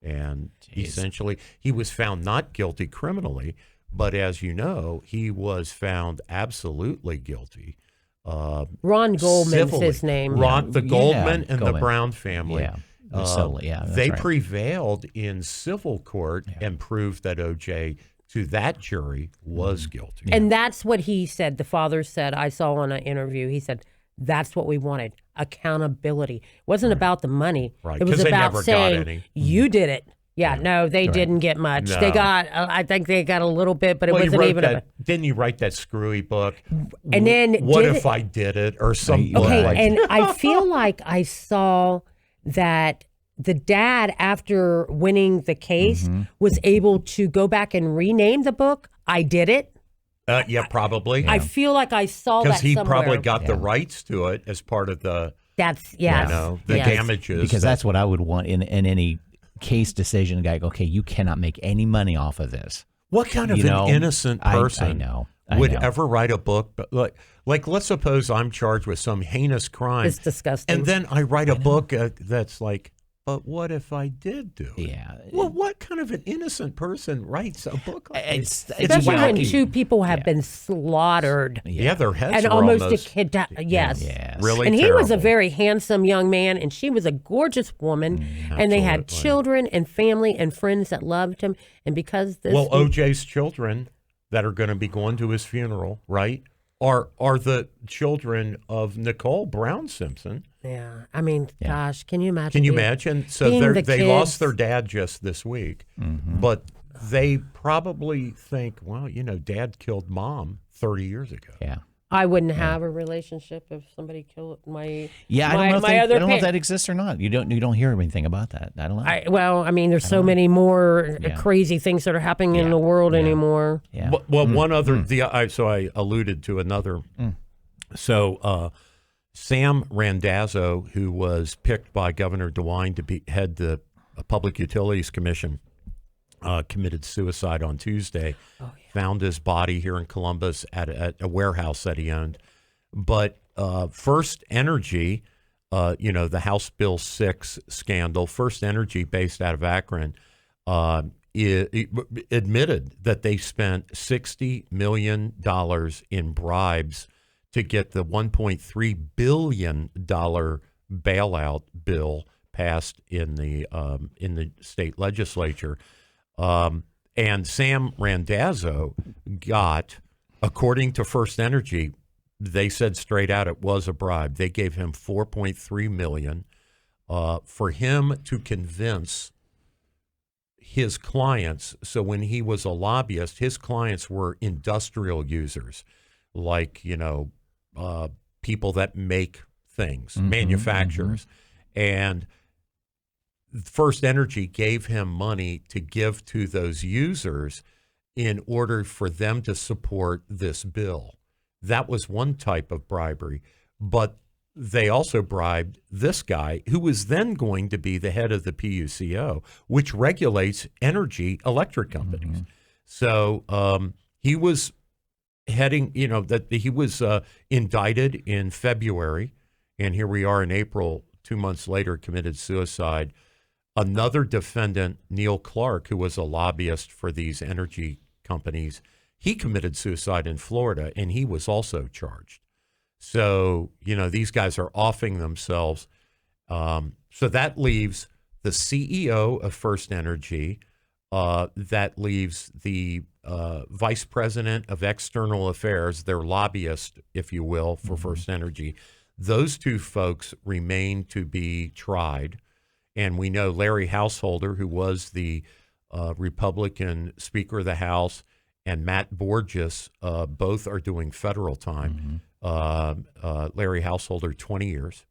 [SPEAKER 2] And essentially, he was found not guilty criminally, but as you know, he was found absolutely guilty.
[SPEAKER 3] Ron Goldman's
[SPEAKER 2] civilly.
[SPEAKER 3] his name.
[SPEAKER 2] The Goldman and the
[SPEAKER 1] Goldman.
[SPEAKER 2] Brown family.
[SPEAKER 1] Yeah. That's
[SPEAKER 2] they
[SPEAKER 1] right.
[SPEAKER 2] prevailed in civil court and proved that O.J. to that jury was guilty.
[SPEAKER 3] And that's what he said. The father said, I saw on an interview, he said, that's what we wanted, accountability. It wasn't about the money.
[SPEAKER 2] Right,
[SPEAKER 3] It was
[SPEAKER 2] 'cause they
[SPEAKER 3] about
[SPEAKER 2] never got
[SPEAKER 3] saying,
[SPEAKER 2] any.
[SPEAKER 3] you did it. Yeah, no, they didn't get much.
[SPEAKER 2] No.
[SPEAKER 3] They got, I think they got a little bit, but it
[SPEAKER 2] Well,
[SPEAKER 3] wasn't even.
[SPEAKER 2] didn't you write that screwy book?
[SPEAKER 3] And then
[SPEAKER 2] What
[SPEAKER 3] did
[SPEAKER 2] if
[SPEAKER 3] it-
[SPEAKER 2] I did it? Or some book
[SPEAKER 3] Okay,
[SPEAKER 2] like
[SPEAKER 3] and I feel like I saw that the dad, after winning the case, was able to go back and rename the book. I Did It.
[SPEAKER 2] yeah, probably.
[SPEAKER 3] I feel like I saw that
[SPEAKER 2] Because he
[SPEAKER 3] somewhere.
[SPEAKER 2] probably got the rights to it as part of the
[SPEAKER 3] That's yes.
[SPEAKER 2] the
[SPEAKER 3] yes.
[SPEAKER 2] damages.
[SPEAKER 1] Because that's what I would want in any case decision. Guy, okay, you cannot make any money off of this.
[SPEAKER 2] What kind of an innocent person would ever write a book? But like, let's suppose I'm charged with some heinous crime.
[SPEAKER 3] It's disgusting.
[SPEAKER 2] And then I write a book that's like, but what if I did do it?
[SPEAKER 1] Yeah.
[SPEAKER 2] Well, what kind of an innocent person writes a book like
[SPEAKER 1] It's
[SPEAKER 2] this?
[SPEAKER 3] Especially when
[SPEAKER 1] wacky.
[SPEAKER 3] two people have been slaughtered.
[SPEAKER 2] Yeah, their heads
[SPEAKER 3] And
[SPEAKER 2] are
[SPEAKER 3] almost
[SPEAKER 2] almost
[SPEAKER 3] a kid. Yes.
[SPEAKER 1] Yes.
[SPEAKER 2] really
[SPEAKER 3] And he was a
[SPEAKER 2] terrible.
[SPEAKER 3] very handsome young man, and she was a gorgeous woman, and they had
[SPEAKER 2] absolutely.
[SPEAKER 3] children and family and friends that loved him. And because this,
[SPEAKER 2] Well, O.J.'s children that are going to be going to his funeral, right, are the children of Nicole Brown Simpson.
[SPEAKER 3] yeah, I mean, gosh, can you imagine?
[SPEAKER 2] Can you
[SPEAKER 3] being-
[SPEAKER 2] imagine? So
[SPEAKER 3] being the
[SPEAKER 2] they lost
[SPEAKER 3] kids-
[SPEAKER 2] their dad just this week, but they probably think, well, Dad killed Mom 30 years ago.
[SPEAKER 1] Yeah.
[SPEAKER 3] I wouldn't have a relationship if somebody killed my.
[SPEAKER 1] Yeah,
[SPEAKER 3] my,
[SPEAKER 1] I don't know,
[SPEAKER 3] my
[SPEAKER 1] I
[SPEAKER 3] other
[SPEAKER 1] don't know if
[SPEAKER 3] pa-
[SPEAKER 1] that exists or not. You don't hear anything about that. I don't know.
[SPEAKER 3] Well, I mean, there's so many more crazy things that are happening in the world anymore.
[SPEAKER 1] yeah.
[SPEAKER 2] Well, one other, so I alluded to another. So Sam Randazzo, who was picked by Governor DeWine to head the Public Utilities Commission, committed suicide on Tuesday. Found his body here in Columbus at a warehouse that he owned. But First Energy, the House Bill 6 scandal, First Energy, based out of Akron, admitted that they spent $60 million in bribes to get the $1.3 billion bailout bill passed in the state legislature. And Sam Randazzo got, according to First Energy, they said straight out it was a bribe. They gave him $4.3 million for him to convince his clients. So when he was a lobbyist, his clients were industrial users, like people that make things, manufacturers, and First Energy gave him money to give to those users in order for them to support this bill. That was one type of bribery, but they also bribed this guy who was then going to be the head of the PUCO, which regulates energy electric companies. So he was heading, that he was indicted in February, and here we are in April, 2 months later, committed suicide. Another defendant, Neil Clark, who was a lobbyist for these energy companies, he committed suicide in Florida, and he was also charged. So, these guys are offing themselves. So that leaves the CEO of First Energy. That leaves the vice president of external affairs, their lobbyist, if you will, for First Energy. Those two folks remain to be tried. And we know Larry Householder, who was the Republican Speaker of the House, and Matt Borges, both are doing federal time. Larry Householder, 20 years.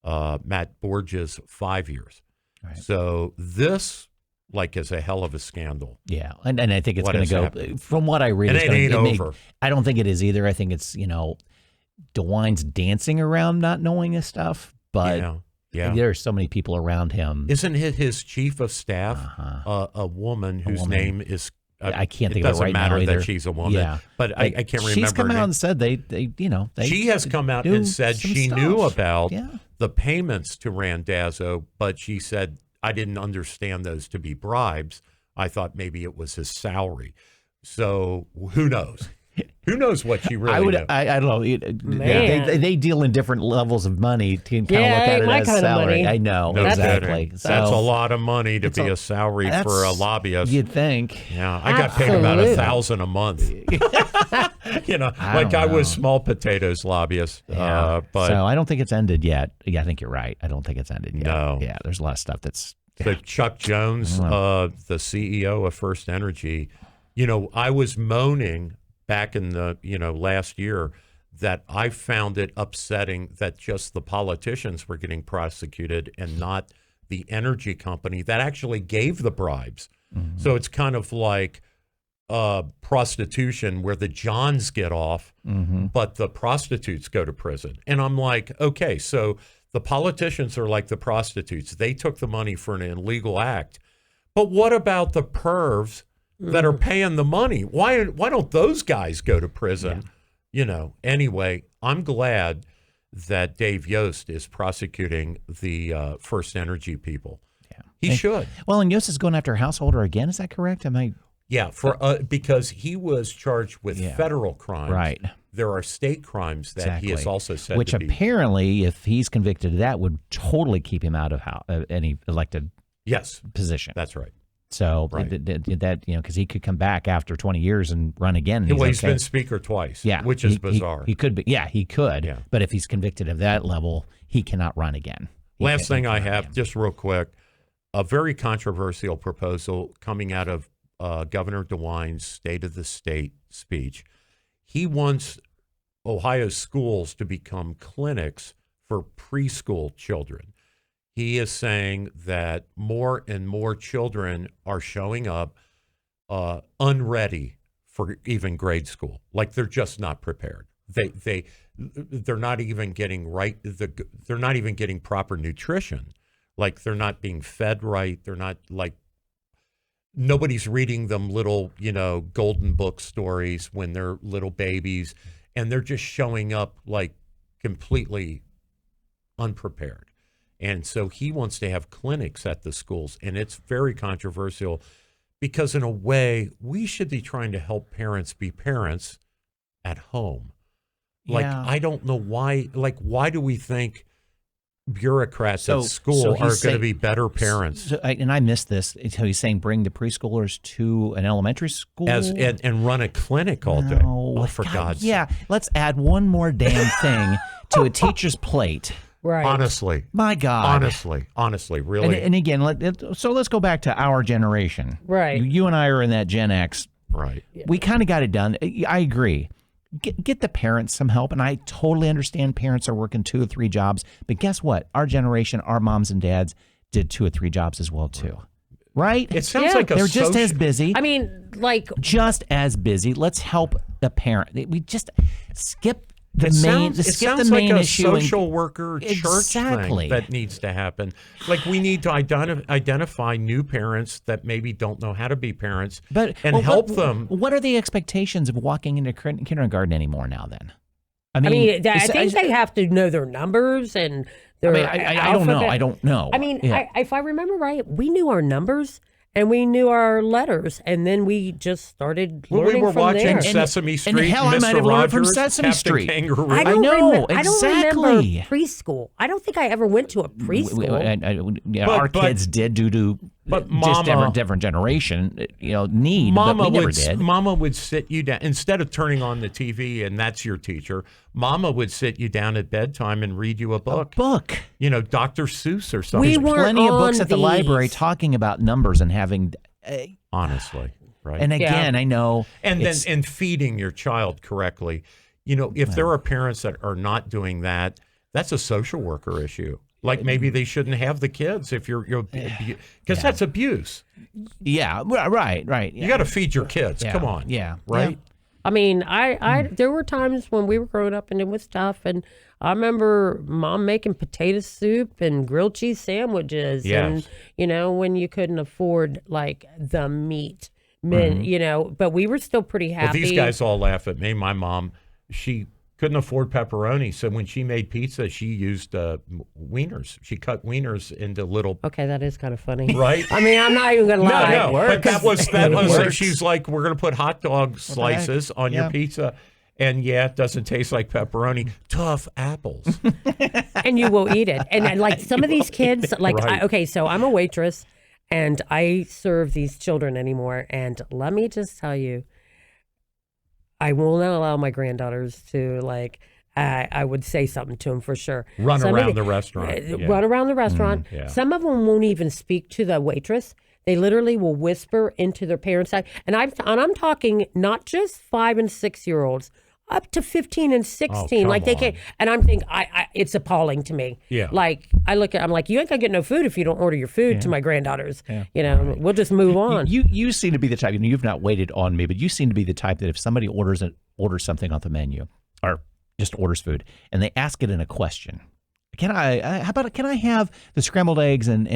[SPEAKER 2] Matt Borges, 5 years. Right. So this, is a hell of a scandal.
[SPEAKER 1] Yeah, and I think it's going to go,
[SPEAKER 2] happened.
[SPEAKER 1] From what I read,
[SPEAKER 2] and it ain't over.
[SPEAKER 1] I don't think it is either. I think it's, DeWine's dancing around not knowing this stuff, but there's so many people around him.
[SPEAKER 2] Isn't it his chief of staff, a woman whose name is...
[SPEAKER 1] I can't think of it right now.
[SPEAKER 2] It doesn't matter
[SPEAKER 1] either.
[SPEAKER 2] that she's a woman, but I can't remember.
[SPEAKER 1] She's come out and said they
[SPEAKER 2] she has come out and said she knew about
[SPEAKER 1] Yeah.
[SPEAKER 2] the payments to Randazzo, but she said, I didn't understand those to be bribes. I thought maybe it was his salary. So who knows? Who knows what she really knew?
[SPEAKER 1] I don't know. They deal in different levels of money to kind of look at it as salary. I know,
[SPEAKER 2] no
[SPEAKER 1] exactly.
[SPEAKER 2] So, that's a lot of money to be a salary for a lobbyist.
[SPEAKER 1] You'd think.
[SPEAKER 2] Yeah, I got paid about $1,000 a month. I was small potatoes lobbyist.
[SPEAKER 1] Yeah.
[SPEAKER 2] But
[SPEAKER 1] so I don't think it's ended yet. Yeah, I think you're right. I don't think it's ended yet.
[SPEAKER 2] No.
[SPEAKER 1] Yeah, there's a lot of stuff that's...
[SPEAKER 2] So Chuck Jones, the CEO of First Energy, I was moaning back in the last year that I found it upsetting that just the politicians were getting prosecuted and not the energy company that actually gave the bribes. Mm-hmm. So it's kind of like prostitution where the Johns get off, but the prostitutes go to prison. And I'm like, okay, so the politicians are like the prostitutes. They took the money for an illegal act. But what about the pervs that are paying the money? Why don't those guys go to prison? Yeah. Anyway, I'm glad that Dave Yost is prosecuting the First Energy people. Yeah. He should.
[SPEAKER 1] Well, and Yost is going after Householder again. Is that correct?
[SPEAKER 2] Yeah, because he was charged with federal crimes.
[SPEAKER 1] Right.
[SPEAKER 2] There are state crimes that he is also said
[SPEAKER 1] Which
[SPEAKER 2] to be.
[SPEAKER 1] Apparently, if he's convicted of that, would totally keep him out of any elected position.
[SPEAKER 2] That's right.
[SPEAKER 1] So that because he could come back after 20 years and run again. And
[SPEAKER 2] he's been speaker twice. Yeah, which is bizarre.
[SPEAKER 1] He could be. Yeah, he could. Yeah. But if he's convicted of that level, he cannot run again.
[SPEAKER 2] Last thing I have, just real quick, a very controversial proposal coming out of Governor DeWine's State of the State speech. He wants Ohio schools to become clinics for preschool children. He is saying that more and more children are showing up unready for even grade school. Like they're just not prepared. They're not even getting they're not even getting proper nutrition. Like they're not being fed right. They're not nobody's reading them little, golden book stories when they're little babies, and they're just showing up like completely unprepared. And so he wants to have clinics at the schools, and it's very controversial because in a way we should be trying to help parents be parents at home. I don't know why, why do we think bureaucrats at school are going to be better parents?
[SPEAKER 1] And I missed this. So he's saying bring the preschoolers to an elementary school
[SPEAKER 2] and run a clinic all day. Oh, for God's sake.
[SPEAKER 1] Yeah, let's add one more damn thing to a teacher's plate.
[SPEAKER 3] Right.
[SPEAKER 2] Honestly.
[SPEAKER 1] My God.
[SPEAKER 2] Honestly, really.
[SPEAKER 1] And again, let's go back to our generation.
[SPEAKER 3] Right.
[SPEAKER 1] You and I are in that Gen X.
[SPEAKER 2] Right.
[SPEAKER 1] We kind of got it done. I agree. Get the parents some help, and I totally understand parents are working 2 or 3 jobs, but guess what? Our generation, our moms and dads did 2 or 3 jobs as well too, right?
[SPEAKER 2] It sounds like
[SPEAKER 1] they're just as busy.
[SPEAKER 3] I mean,
[SPEAKER 1] just as busy. Let's help the parent. We just skip the main issue.
[SPEAKER 2] Social worker church thing that needs to happen. We need to identify new parents that maybe don't know how to be parents, help them.
[SPEAKER 1] What are the expectations of walking into kindergarten anymore now? Then,
[SPEAKER 3] I think they have to know their numbers and their.
[SPEAKER 1] I don't know. I don't know.
[SPEAKER 3] I mean, if I remember right, we knew our numbers. And we knew our letters, and then we just started learning
[SPEAKER 2] we were
[SPEAKER 3] from
[SPEAKER 2] watching
[SPEAKER 3] there.
[SPEAKER 2] Sesame Street.
[SPEAKER 1] And hell, I might have learned from Sesame Street.
[SPEAKER 2] Kangaroo.
[SPEAKER 3] I
[SPEAKER 1] know,
[SPEAKER 3] exactly. I don't remember preschool. I don't think I ever went to a preschool.
[SPEAKER 1] Our kids did due to
[SPEAKER 2] But
[SPEAKER 1] just
[SPEAKER 2] Mama,
[SPEAKER 1] different generation, need. But we never did.
[SPEAKER 2] Mama would sit you down instead of turning on the TV, and that's your teacher. Mama would sit you down at bedtime and read you a book. Dr. Seuss or something.
[SPEAKER 3] We
[SPEAKER 1] There's
[SPEAKER 3] weren't
[SPEAKER 1] plenty of books
[SPEAKER 3] on
[SPEAKER 1] at the library
[SPEAKER 3] these.
[SPEAKER 1] talking about numbers and having.
[SPEAKER 2] Honestly, right?
[SPEAKER 1] And again, I know.
[SPEAKER 2] And then feeding your child correctly. If there are parents that are not doing that, that's a social worker issue. Like maybe they shouldn't have the kids if you're because that's abuse.
[SPEAKER 1] Yeah, right. Yeah.
[SPEAKER 2] You got to feed your kids.
[SPEAKER 1] Yeah.
[SPEAKER 2] Come on.
[SPEAKER 1] Yeah.
[SPEAKER 2] Right.
[SPEAKER 3] I mean, I there were times when we were growing up and it was tough, and I remember Mom making potato soup and grilled cheese sandwiches,
[SPEAKER 2] Yes.
[SPEAKER 3] and when you couldn't afford like the meat, but we were still pretty happy.
[SPEAKER 2] Well, these guys all laugh at me. My mom, she couldn't afford pepperoni, so when she made pizza, she used wieners. She cut wieners into little.
[SPEAKER 3] Okay, that is kind of funny,
[SPEAKER 2] Right?
[SPEAKER 3] I mean, I'm not even gonna lie.
[SPEAKER 2] No, but that was
[SPEAKER 1] works.
[SPEAKER 2] she's like, we're going to put hot dog slices on your pizza. And it doesn't taste like pepperoni. Tough apples.
[SPEAKER 3] And you will eat it. And like some of these kids, like,
[SPEAKER 2] Right.
[SPEAKER 3] so I'm a waitress and I serve these children anymore. And let me just tell you, I will not allow my granddaughters to I would say something to them for sure.
[SPEAKER 2] Run
[SPEAKER 3] Some of
[SPEAKER 2] around the restaurant. Yeah.
[SPEAKER 3] Run around the restaurant.
[SPEAKER 2] yeah.
[SPEAKER 3] Some of them won't even speak to the waitress. They literally will whisper into their parents' side. And I'm talking not just 5 and 6 year olds, up to 15 and 16.
[SPEAKER 2] Oh,
[SPEAKER 3] like they
[SPEAKER 2] come
[SPEAKER 3] can, and I'm thinking, it's appalling to me.
[SPEAKER 2] Yeah.
[SPEAKER 3] Like I'm like, you ain't gonna get no food if you don't order your food to my granddaughters.
[SPEAKER 1] Yeah.
[SPEAKER 3] We'll just move on.
[SPEAKER 1] You seem to be the type. You've not waited on me, but you seem to be the type that if somebody orders something off the menu or just orders food and they ask it in a question. Can I have the scrambled eggs and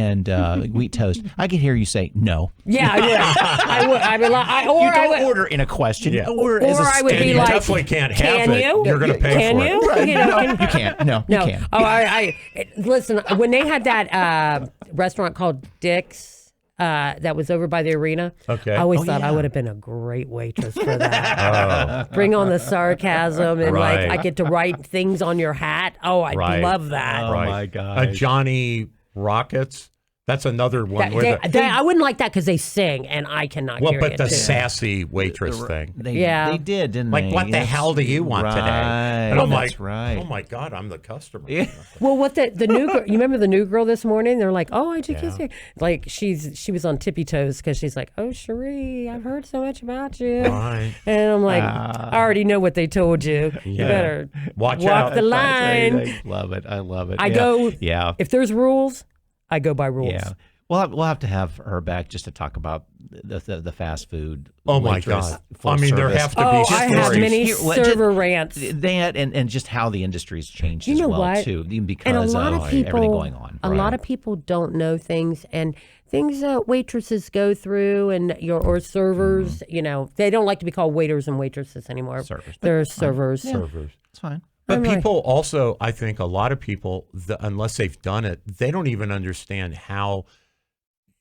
[SPEAKER 1] wheat toast? I can hear you say no.
[SPEAKER 3] Yeah, I would. I would.
[SPEAKER 1] You don't order in a question.
[SPEAKER 2] Yeah.
[SPEAKER 1] Or as a
[SPEAKER 3] I would be
[SPEAKER 2] And you
[SPEAKER 3] like,
[SPEAKER 2] definitely can't have
[SPEAKER 3] can
[SPEAKER 2] it.
[SPEAKER 3] you?
[SPEAKER 2] You're going to pay
[SPEAKER 3] Can
[SPEAKER 2] for
[SPEAKER 3] you?
[SPEAKER 2] it.
[SPEAKER 1] Right.
[SPEAKER 3] You know,
[SPEAKER 1] No, you can't. No,
[SPEAKER 3] No.
[SPEAKER 1] you can't.
[SPEAKER 3] Oh, listen. When they had that restaurant called Dick's that was over by the arena,
[SPEAKER 2] Okay.
[SPEAKER 3] I always
[SPEAKER 1] Oh,
[SPEAKER 3] thought I
[SPEAKER 1] yeah.
[SPEAKER 3] would have been a great waitress for that. Bring on the sarcasm and
[SPEAKER 2] Right.
[SPEAKER 3] I get to write things on your hat. Oh, I'd
[SPEAKER 2] Right.
[SPEAKER 3] love that.
[SPEAKER 1] Oh, my God.
[SPEAKER 2] Johnny Rockets. That's another one.
[SPEAKER 3] I wouldn't like that because they sing and I cannot hear
[SPEAKER 2] but
[SPEAKER 3] it.
[SPEAKER 2] the
[SPEAKER 3] too.
[SPEAKER 2] sassy waitress thing.
[SPEAKER 1] They did, didn't
[SPEAKER 2] Like,
[SPEAKER 1] they?
[SPEAKER 2] what the hell do you want today? And I'm
[SPEAKER 1] That's
[SPEAKER 2] like,
[SPEAKER 1] right.
[SPEAKER 2] oh my God, I'm the customer.
[SPEAKER 1] Yeah.
[SPEAKER 3] Well, what the new girl? You remember the new girl this morning? They're like, "Oh, I just
[SPEAKER 2] Yeah.
[SPEAKER 3] kissed you." Like she was on tippy toes because she's like, "Oh, Cherie, I've heard so much about you,"
[SPEAKER 2] Right.
[SPEAKER 3] and I'm like, "I already know what they told you. You
[SPEAKER 2] Yeah.
[SPEAKER 3] better
[SPEAKER 2] Watch
[SPEAKER 3] walk
[SPEAKER 2] out.
[SPEAKER 3] the line."
[SPEAKER 1] I love it. I love it.
[SPEAKER 3] I
[SPEAKER 1] Yeah.
[SPEAKER 3] go.
[SPEAKER 1] Yeah.
[SPEAKER 3] If there's rules, I go by rules.
[SPEAKER 1] Yeah. We'll have to have her back just to talk about the fast food.
[SPEAKER 2] Oh my
[SPEAKER 1] waitress,
[SPEAKER 2] God.
[SPEAKER 1] full
[SPEAKER 2] I mean, there
[SPEAKER 1] service.
[SPEAKER 2] have to be
[SPEAKER 3] Oh, I have
[SPEAKER 2] stories.
[SPEAKER 3] many
[SPEAKER 1] Here, well, just-
[SPEAKER 3] server rants.
[SPEAKER 1] That and just how the industry's changed
[SPEAKER 3] You
[SPEAKER 1] as
[SPEAKER 3] know
[SPEAKER 1] well
[SPEAKER 3] what?
[SPEAKER 1] too, because
[SPEAKER 3] And a lot
[SPEAKER 1] of
[SPEAKER 3] of people,
[SPEAKER 1] everything going on.
[SPEAKER 3] a lot of people don't know things and things that waitresses go through and or servers. They don't like to be called waiters and waitresses anymore.
[SPEAKER 1] Servers.
[SPEAKER 3] They're servers.
[SPEAKER 2] Servers.
[SPEAKER 1] It's fine.
[SPEAKER 2] But
[SPEAKER 3] I'm like-
[SPEAKER 2] people also, I think a lot of people, unless they've done it, they don't even understand how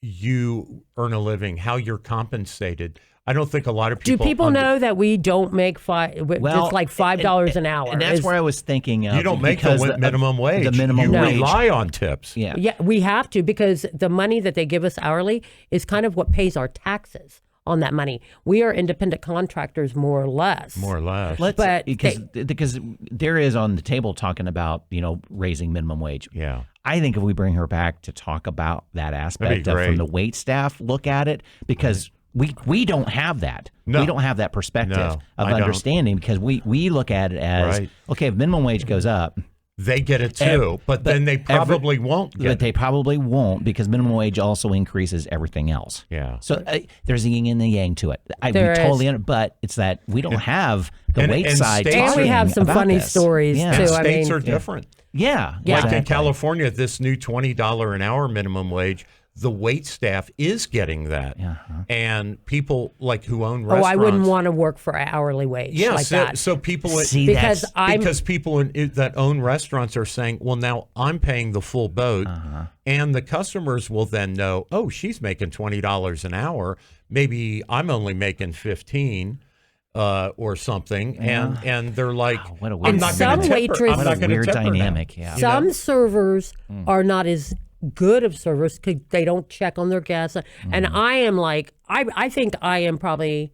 [SPEAKER 2] you earn a living, how you're compensated. I don't think a lot of
[SPEAKER 3] Do
[SPEAKER 2] people.
[SPEAKER 3] people know that we don't make just like $5 an hour?
[SPEAKER 1] And that's where I was thinking of.
[SPEAKER 2] You don't make
[SPEAKER 1] because
[SPEAKER 2] the minimum wage.
[SPEAKER 1] The minimum
[SPEAKER 2] you
[SPEAKER 1] wage.
[SPEAKER 2] rely on tips.
[SPEAKER 1] Yeah.
[SPEAKER 3] Yeah, we have to because the money that they give us hourly is kind of what pays our taxes on that money. We are independent contractors, more or less.
[SPEAKER 2] More or less.
[SPEAKER 3] But
[SPEAKER 1] because there is on the table talking about raising minimum wage.
[SPEAKER 2] Yeah.
[SPEAKER 1] I think if we bring her back to talk about that aspect of,
[SPEAKER 2] great.
[SPEAKER 1] from the wait staff look at it, because we don't have that.
[SPEAKER 2] No.
[SPEAKER 1] We don't have that perspective
[SPEAKER 2] No,
[SPEAKER 1] of
[SPEAKER 2] I don't.
[SPEAKER 1] understanding because we look at it as
[SPEAKER 2] Right.
[SPEAKER 1] okay, if minimum wage goes up,
[SPEAKER 2] They get it too, but then they probably won't get
[SPEAKER 1] but
[SPEAKER 2] it.
[SPEAKER 1] they probably won't because minimum wage also increases everything else.
[SPEAKER 2] Yeah.
[SPEAKER 1] So there's a yin and a yang to it.
[SPEAKER 3] There is.
[SPEAKER 1] But it's that we don't have the
[SPEAKER 2] And-
[SPEAKER 1] wait
[SPEAKER 2] and
[SPEAKER 1] side.
[SPEAKER 2] states-
[SPEAKER 3] And we
[SPEAKER 1] talking
[SPEAKER 3] have some
[SPEAKER 1] about
[SPEAKER 3] funny
[SPEAKER 1] this.
[SPEAKER 3] stories,
[SPEAKER 1] Yeah.
[SPEAKER 3] too.
[SPEAKER 2] And
[SPEAKER 3] I
[SPEAKER 2] states
[SPEAKER 3] mean-
[SPEAKER 2] are different.
[SPEAKER 1] Yeah.
[SPEAKER 3] Yeah.
[SPEAKER 2] Like in
[SPEAKER 1] exactly.
[SPEAKER 2] California, this new $20 an hour minimum wage, the wait staff is getting that. And people like who own
[SPEAKER 3] Oh,
[SPEAKER 2] restaurants.
[SPEAKER 3] I wouldn't want to work for an hourly wage
[SPEAKER 2] Yeah,
[SPEAKER 3] like
[SPEAKER 2] so,
[SPEAKER 3] that.
[SPEAKER 2] so people
[SPEAKER 1] See,
[SPEAKER 3] because
[SPEAKER 1] that's-
[SPEAKER 2] because people that own restaurants are saying, well, now I'm paying the full boat, and the customers will then know, oh, she's making $20 an hour. Maybe I'm only making 15 or something, and they're like,
[SPEAKER 1] Wow, what a
[SPEAKER 2] I'm
[SPEAKER 1] weird
[SPEAKER 2] not
[SPEAKER 3] some
[SPEAKER 2] going to tip her.
[SPEAKER 3] waitress-
[SPEAKER 2] I'm not
[SPEAKER 1] What a
[SPEAKER 2] going to
[SPEAKER 1] weird
[SPEAKER 2] tip her now.
[SPEAKER 1] dynamic. Yeah.
[SPEAKER 3] Some servers are not as good observers because they don't check on their guests. And I am like, I think I am probably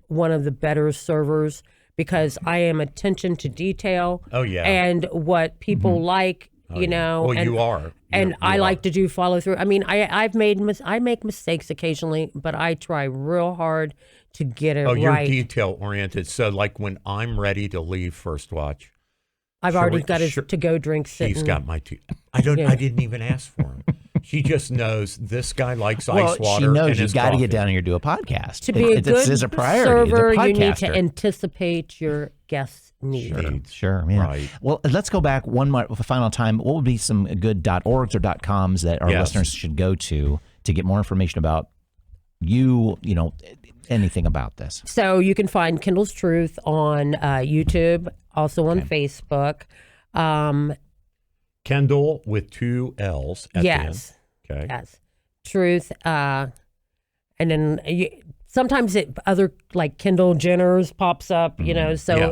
[SPEAKER 3] one of the better servers because I am attention to detail.
[SPEAKER 2] Oh, yeah.
[SPEAKER 3] And what people like, you know.
[SPEAKER 2] Well,
[SPEAKER 3] and,
[SPEAKER 2] you are.
[SPEAKER 3] And
[SPEAKER 2] You
[SPEAKER 3] I
[SPEAKER 2] are.
[SPEAKER 3] like to do follow through. I mean, I make mistakes occasionally, but I try real hard to get it
[SPEAKER 2] Oh, you're
[SPEAKER 3] right.
[SPEAKER 2] detail oriented. So, like when I'm ready to leave First Watch,
[SPEAKER 3] I've already
[SPEAKER 2] Cherie-
[SPEAKER 3] got his
[SPEAKER 2] Cherie-
[SPEAKER 3] to-go drink sitting.
[SPEAKER 2] she's got my tea. I didn't even ask for him. She just knows this guy likes
[SPEAKER 1] Well,
[SPEAKER 2] ice water.
[SPEAKER 1] she knows
[SPEAKER 2] and
[SPEAKER 1] you
[SPEAKER 2] his
[SPEAKER 1] got to
[SPEAKER 2] coffee.
[SPEAKER 1] get down here to do a podcast.
[SPEAKER 3] To be a
[SPEAKER 1] This
[SPEAKER 3] good
[SPEAKER 1] is a priority.
[SPEAKER 3] server,
[SPEAKER 1] as a
[SPEAKER 3] you need to
[SPEAKER 1] podcaster.
[SPEAKER 3] anticipate your guests' needs.
[SPEAKER 2] Needs.
[SPEAKER 1] Sure, yeah.
[SPEAKER 2] Right.
[SPEAKER 1] Well, let's go back one more final time. What would be some good .orgs or .coms that our
[SPEAKER 2] Yes.
[SPEAKER 1] listeners should go to get more information about you, anything about this?
[SPEAKER 3] So you can find Kendall's Truth on YouTube, also on Facebook.
[SPEAKER 2] Kendall with 2 L's at
[SPEAKER 3] Yes.
[SPEAKER 2] the end. Okay.
[SPEAKER 3] Yes, Truth. And then sometimes other like Kendall Jenner's pops up, So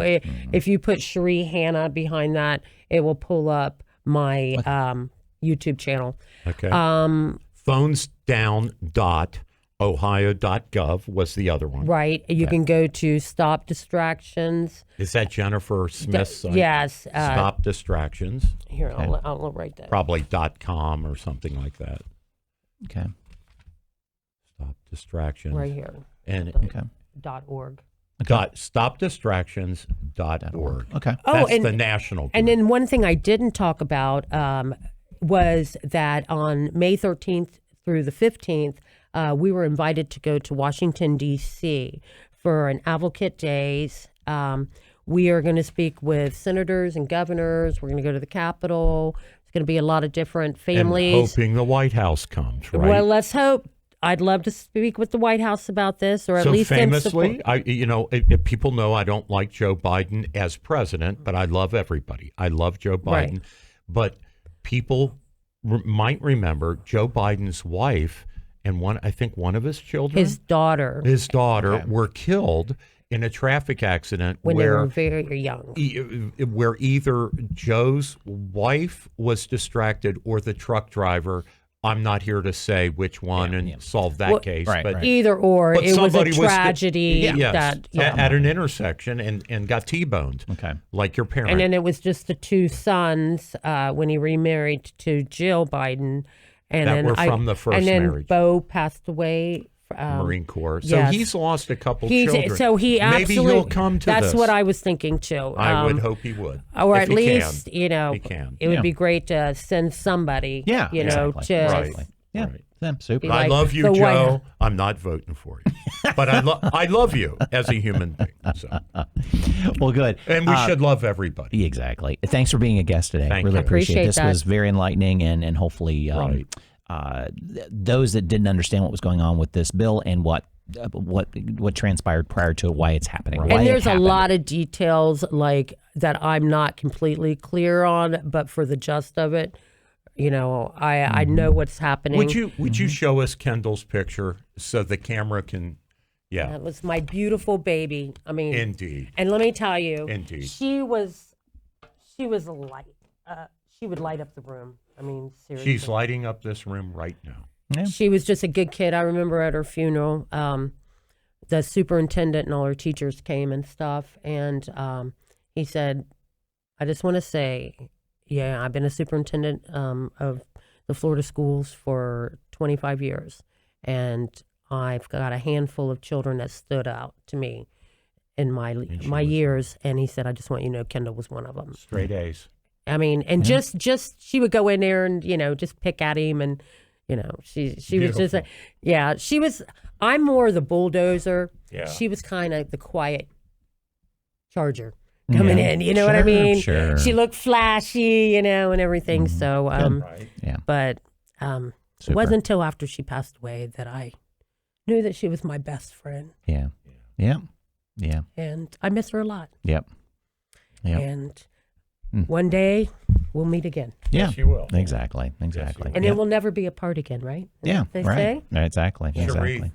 [SPEAKER 2] Yeah.
[SPEAKER 3] if you put Cherie Hanna behind that, it will pull up my YouTube channel.
[SPEAKER 2] Okay. Phones down ohio.gov was the other one.
[SPEAKER 3] Right. You can go to Stop Distractions.
[SPEAKER 2] Is that Jennifer Smith's site?
[SPEAKER 3] Yes.
[SPEAKER 2] Stop Distractions.
[SPEAKER 3] Here, I'll write that.
[SPEAKER 2] Probably .com or something like that.
[SPEAKER 1] Okay.
[SPEAKER 2] Stop Distractions.
[SPEAKER 3] Right here.
[SPEAKER 2] And
[SPEAKER 1] Okay.
[SPEAKER 3] .org.
[SPEAKER 2] stopdistractions.org.
[SPEAKER 1] Okay.
[SPEAKER 3] Oh,
[SPEAKER 2] That's
[SPEAKER 3] and
[SPEAKER 2] the national group.
[SPEAKER 3] And then one thing I didn't talk about was that on May 13th through the 15th, we were invited to go to Washington, D.C. for an Advocate Days. We are going to speak with senators and governors. We're going to go to the Capitol. It's going to be a lot of different families.
[SPEAKER 2] And hoping the White House comes, right?
[SPEAKER 3] Well, let's hope. I'd love to speak with the White House about this, or at least in
[SPEAKER 2] famously,
[SPEAKER 3] support.
[SPEAKER 2] people know I don't like Joe Biden as president, but I love everybody. I love Joe Biden,
[SPEAKER 3] Right.
[SPEAKER 2] but people might remember Joe Biden's wife and I think one of his children,
[SPEAKER 3] His daughter,
[SPEAKER 2] were killed in a traffic accident
[SPEAKER 3] when they
[SPEAKER 2] where
[SPEAKER 3] were very young.
[SPEAKER 2] where either Joe's wife was distracted or the truck driver. I'm not here to say which one and solve that case,
[SPEAKER 1] right,
[SPEAKER 2] but
[SPEAKER 1] right.
[SPEAKER 3] Either or,
[SPEAKER 2] But
[SPEAKER 3] it was a
[SPEAKER 2] somebody was-
[SPEAKER 3] tragedy
[SPEAKER 2] yes,
[SPEAKER 3] that
[SPEAKER 2] at an intersection and got T-boned.
[SPEAKER 1] Okay.
[SPEAKER 2] Like your parent.
[SPEAKER 3] And then it was just the two sons when he remarried to Jill Biden, and
[SPEAKER 2] That
[SPEAKER 3] then
[SPEAKER 2] were from the first
[SPEAKER 3] and then
[SPEAKER 2] marriage.
[SPEAKER 3] Bo passed away.
[SPEAKER 2] Marine Corps. So
[SPEAKER 3] yes.
[SPEAKER 2] he's lost a couple children.
[SPEAKER 3] So he absolutely.
[SPEAKER 2] Maybe he'll come to
[SPEAKER 3] That's
[SPEAKER 2] this.
[SPEAKER 3] what I was thinking too.
[SPEAKER 2] I would hope he would.
[SPEAKER 3] Or
[SPEAKER 2] if
[SPEAKER 3] at
[SPEAKER 2] he
[SPEAKER 3] least,
[SPEAKER 2] can. He can.
[SPEAKER 3] it would
[SPEAKER 1] Yeah.
[SPEAKER 3] be great to send somebody.
[SPEAKER 1] Yeah, exactly.
[SPEAKER 3] to
[SPEAKER 2] Right.
[SPEAKER 1] Yeah.
[SPEAKER 2] Right.
[SPEAKER 1] Yeah, super.
[SPEAKER 3] Be
[SPEAKER 2] I
[SPEAKER 3] like
[SPEAKER 2] love you,
[SPEAKER 3] the White
[SPEAKER 2] Joe.
[SPEAKER 3] House.
[SPEAKER 2] I'm not voting for you, but I love you as a human being. So.
[SPEAKER 1] Well, good.
[SPEAKER 2] And we should love everybody.
[SPEAKER 1] Exactly. Thanks for being a guest today.
[SPEAKER 2] Thank
[SPEAKER 1] Really
[SPEAKER 2] you.
[SPEAKER 1] appreciate it.
[SPEAKER 3] Appreciate
[SPEAKER 1] This
[SPEAKER 3] that.
[SPEAKER 1] was very enlightening, and hopefully those that didn't understand what was going on with this bill and what transpired prior to it, why it's happening. Why
[SPEAKER 3] And
[SPEAKER 1] it
[SPEAKER 3] there's a
[SPEAKER 1] happened.
[SPEAKER 3] lot of details like that I'm not completely clear on, but for the gist of it, I know what's happening.
[SPEAKER 2] Would you show us Kendall's picture so the camera can? Yeah,
[SPEAKER 3] That was my beautiful baby. I mean,
[SPEAKER 2] indeed.
[SPEAKER 3] and let me tell you,
[SPEAKER 2] Indeed.
[SPEAKER 3] she was a light. She would light up the room. I mean, seriously.
[SPEAKER 2] She's lighting up this room right now.
[SPEAKER 1] Yeah.
[SPEAKER 3] She was just a good kid. I remember at her funeral, the superintendent and all her teachers came and stuff, and he said, "I just want to say, yeah, I've been a superintendent of the Florida schools for 25 years, and I've got a handful of children that stood out to me in my years." And he said, "I just want you to know, Kendall was one of them."
[SPEAKER 2] Straight A's.
[SPEAKER 3] I mean, and just she would go in there and just pick at him, and she was just she was. I'm more the bulldozer.
[SPEAKER 2] Yeah.
[SPEAKER 3] She was kind of the quiet charger coming in. You know what I mean?
[SPEAKER 1] Sure.
[SPEAKER 3] She looked flashy, and everything. So,
[SPEAKER 2] Right.
[SPEAKER 1] Yeah.
[SPEAKER 3] but it
[SPEAKER 1] Super.
[SPEAKER 3] wasn't until after she passed away that I knew that she was my best friend,
[SPEAKER 1] Yeah. Yeah. Yeah.
[SPEAKER 3] and I miss her a lot.
[SPEAKER 1] Yep. Yep.
[SPEAKER 3] And one day we'll meet again,
[SPEAKER 1] Yeah.
[SPEAKER 2] Yes, you will.
[SPEAKER 1] Exactly. Exactly.
[SPEAKER 3] and
[SPEAKER 1] yeah.
[SPEAKER 3] it will never be apart again, right? Is
[SPEAKER 1] Yeah.
[SPEAKER 3] that what they
[SPEAKER 1] Right.
[SPEAKER 3] say?
[SPEAKER 1] Right, exactly. Exactly.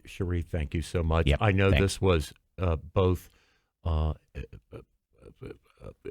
[SPEAKER 2] Cherie, thank you so much.
[SPEAKER 1] Yep,
[SPEAKER 2] I know
[SPEAKER 1] thanks.
[SPEAKER 2] this was both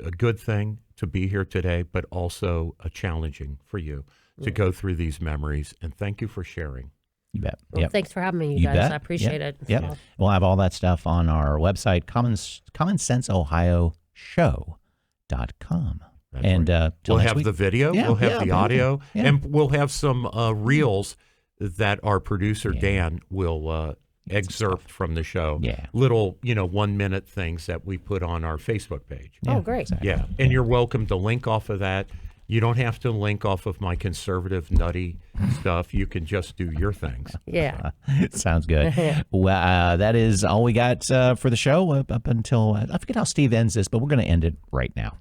[SPEAKER 2] a good thing to be here today, but also challenging for you to go through these memories. And thank you for sharing.
[SPEAKER 1] You bet.
[SPEAKER 3] Well,
[SPEAKER 1] Yep.
[SPEAKER 3] thanks for having me, you
[SPEAKER 1] You
[SPEAKER 3] guys.
[SPEAKER 1] bet.
[SPEAKER 3] I appreciate it.
[SPEAKER 1] Yep.
[SPEAKER 3] So,
[SPEAKER 1] We'll have all that stuff on our website, commonsenseohioshow.com.
[SPEAKER 2] That's
[SPEAKER 1] And
[SPEAKER 2] right.
[SPEAKER 1] till
[SPEAKER 2] We'll
[SPEAKER 1] next
[SPEAKER 2] have
[SPEAKER 1] week.
[SPEAKER 2] the video,
[SPEAKER 1] Yeah,
[SPEAKER 2] we'll have
[SPEAKER 1] yeah,
[SPEAKER 2] the
[SPEAKER 1] video.
[SPEAKER 2] audio,
[SPEAKER 1] Yeah.
[SPEAKER 2] and we'll have some reels that our producer Dan will excerpt from the show.
[SPEAKER 1] Yeah.
[SPEAKER 2] Little, 1-minute things that we put on our Facebook page.
[SPEAKER 3] Oh, great.
[SPEAKER 1] Exactly.
[SPEAKER 2] Yeah, and you're welcome to link off of that. You don't have to link off of my conservative, nutty stuff. You can just do your things.
[SPEAKER 3] yeah.
[SPEAKER 1] Sounds good. Well, that is all we got for the show up until I forget how Steve ends this, but we're going to end it right now.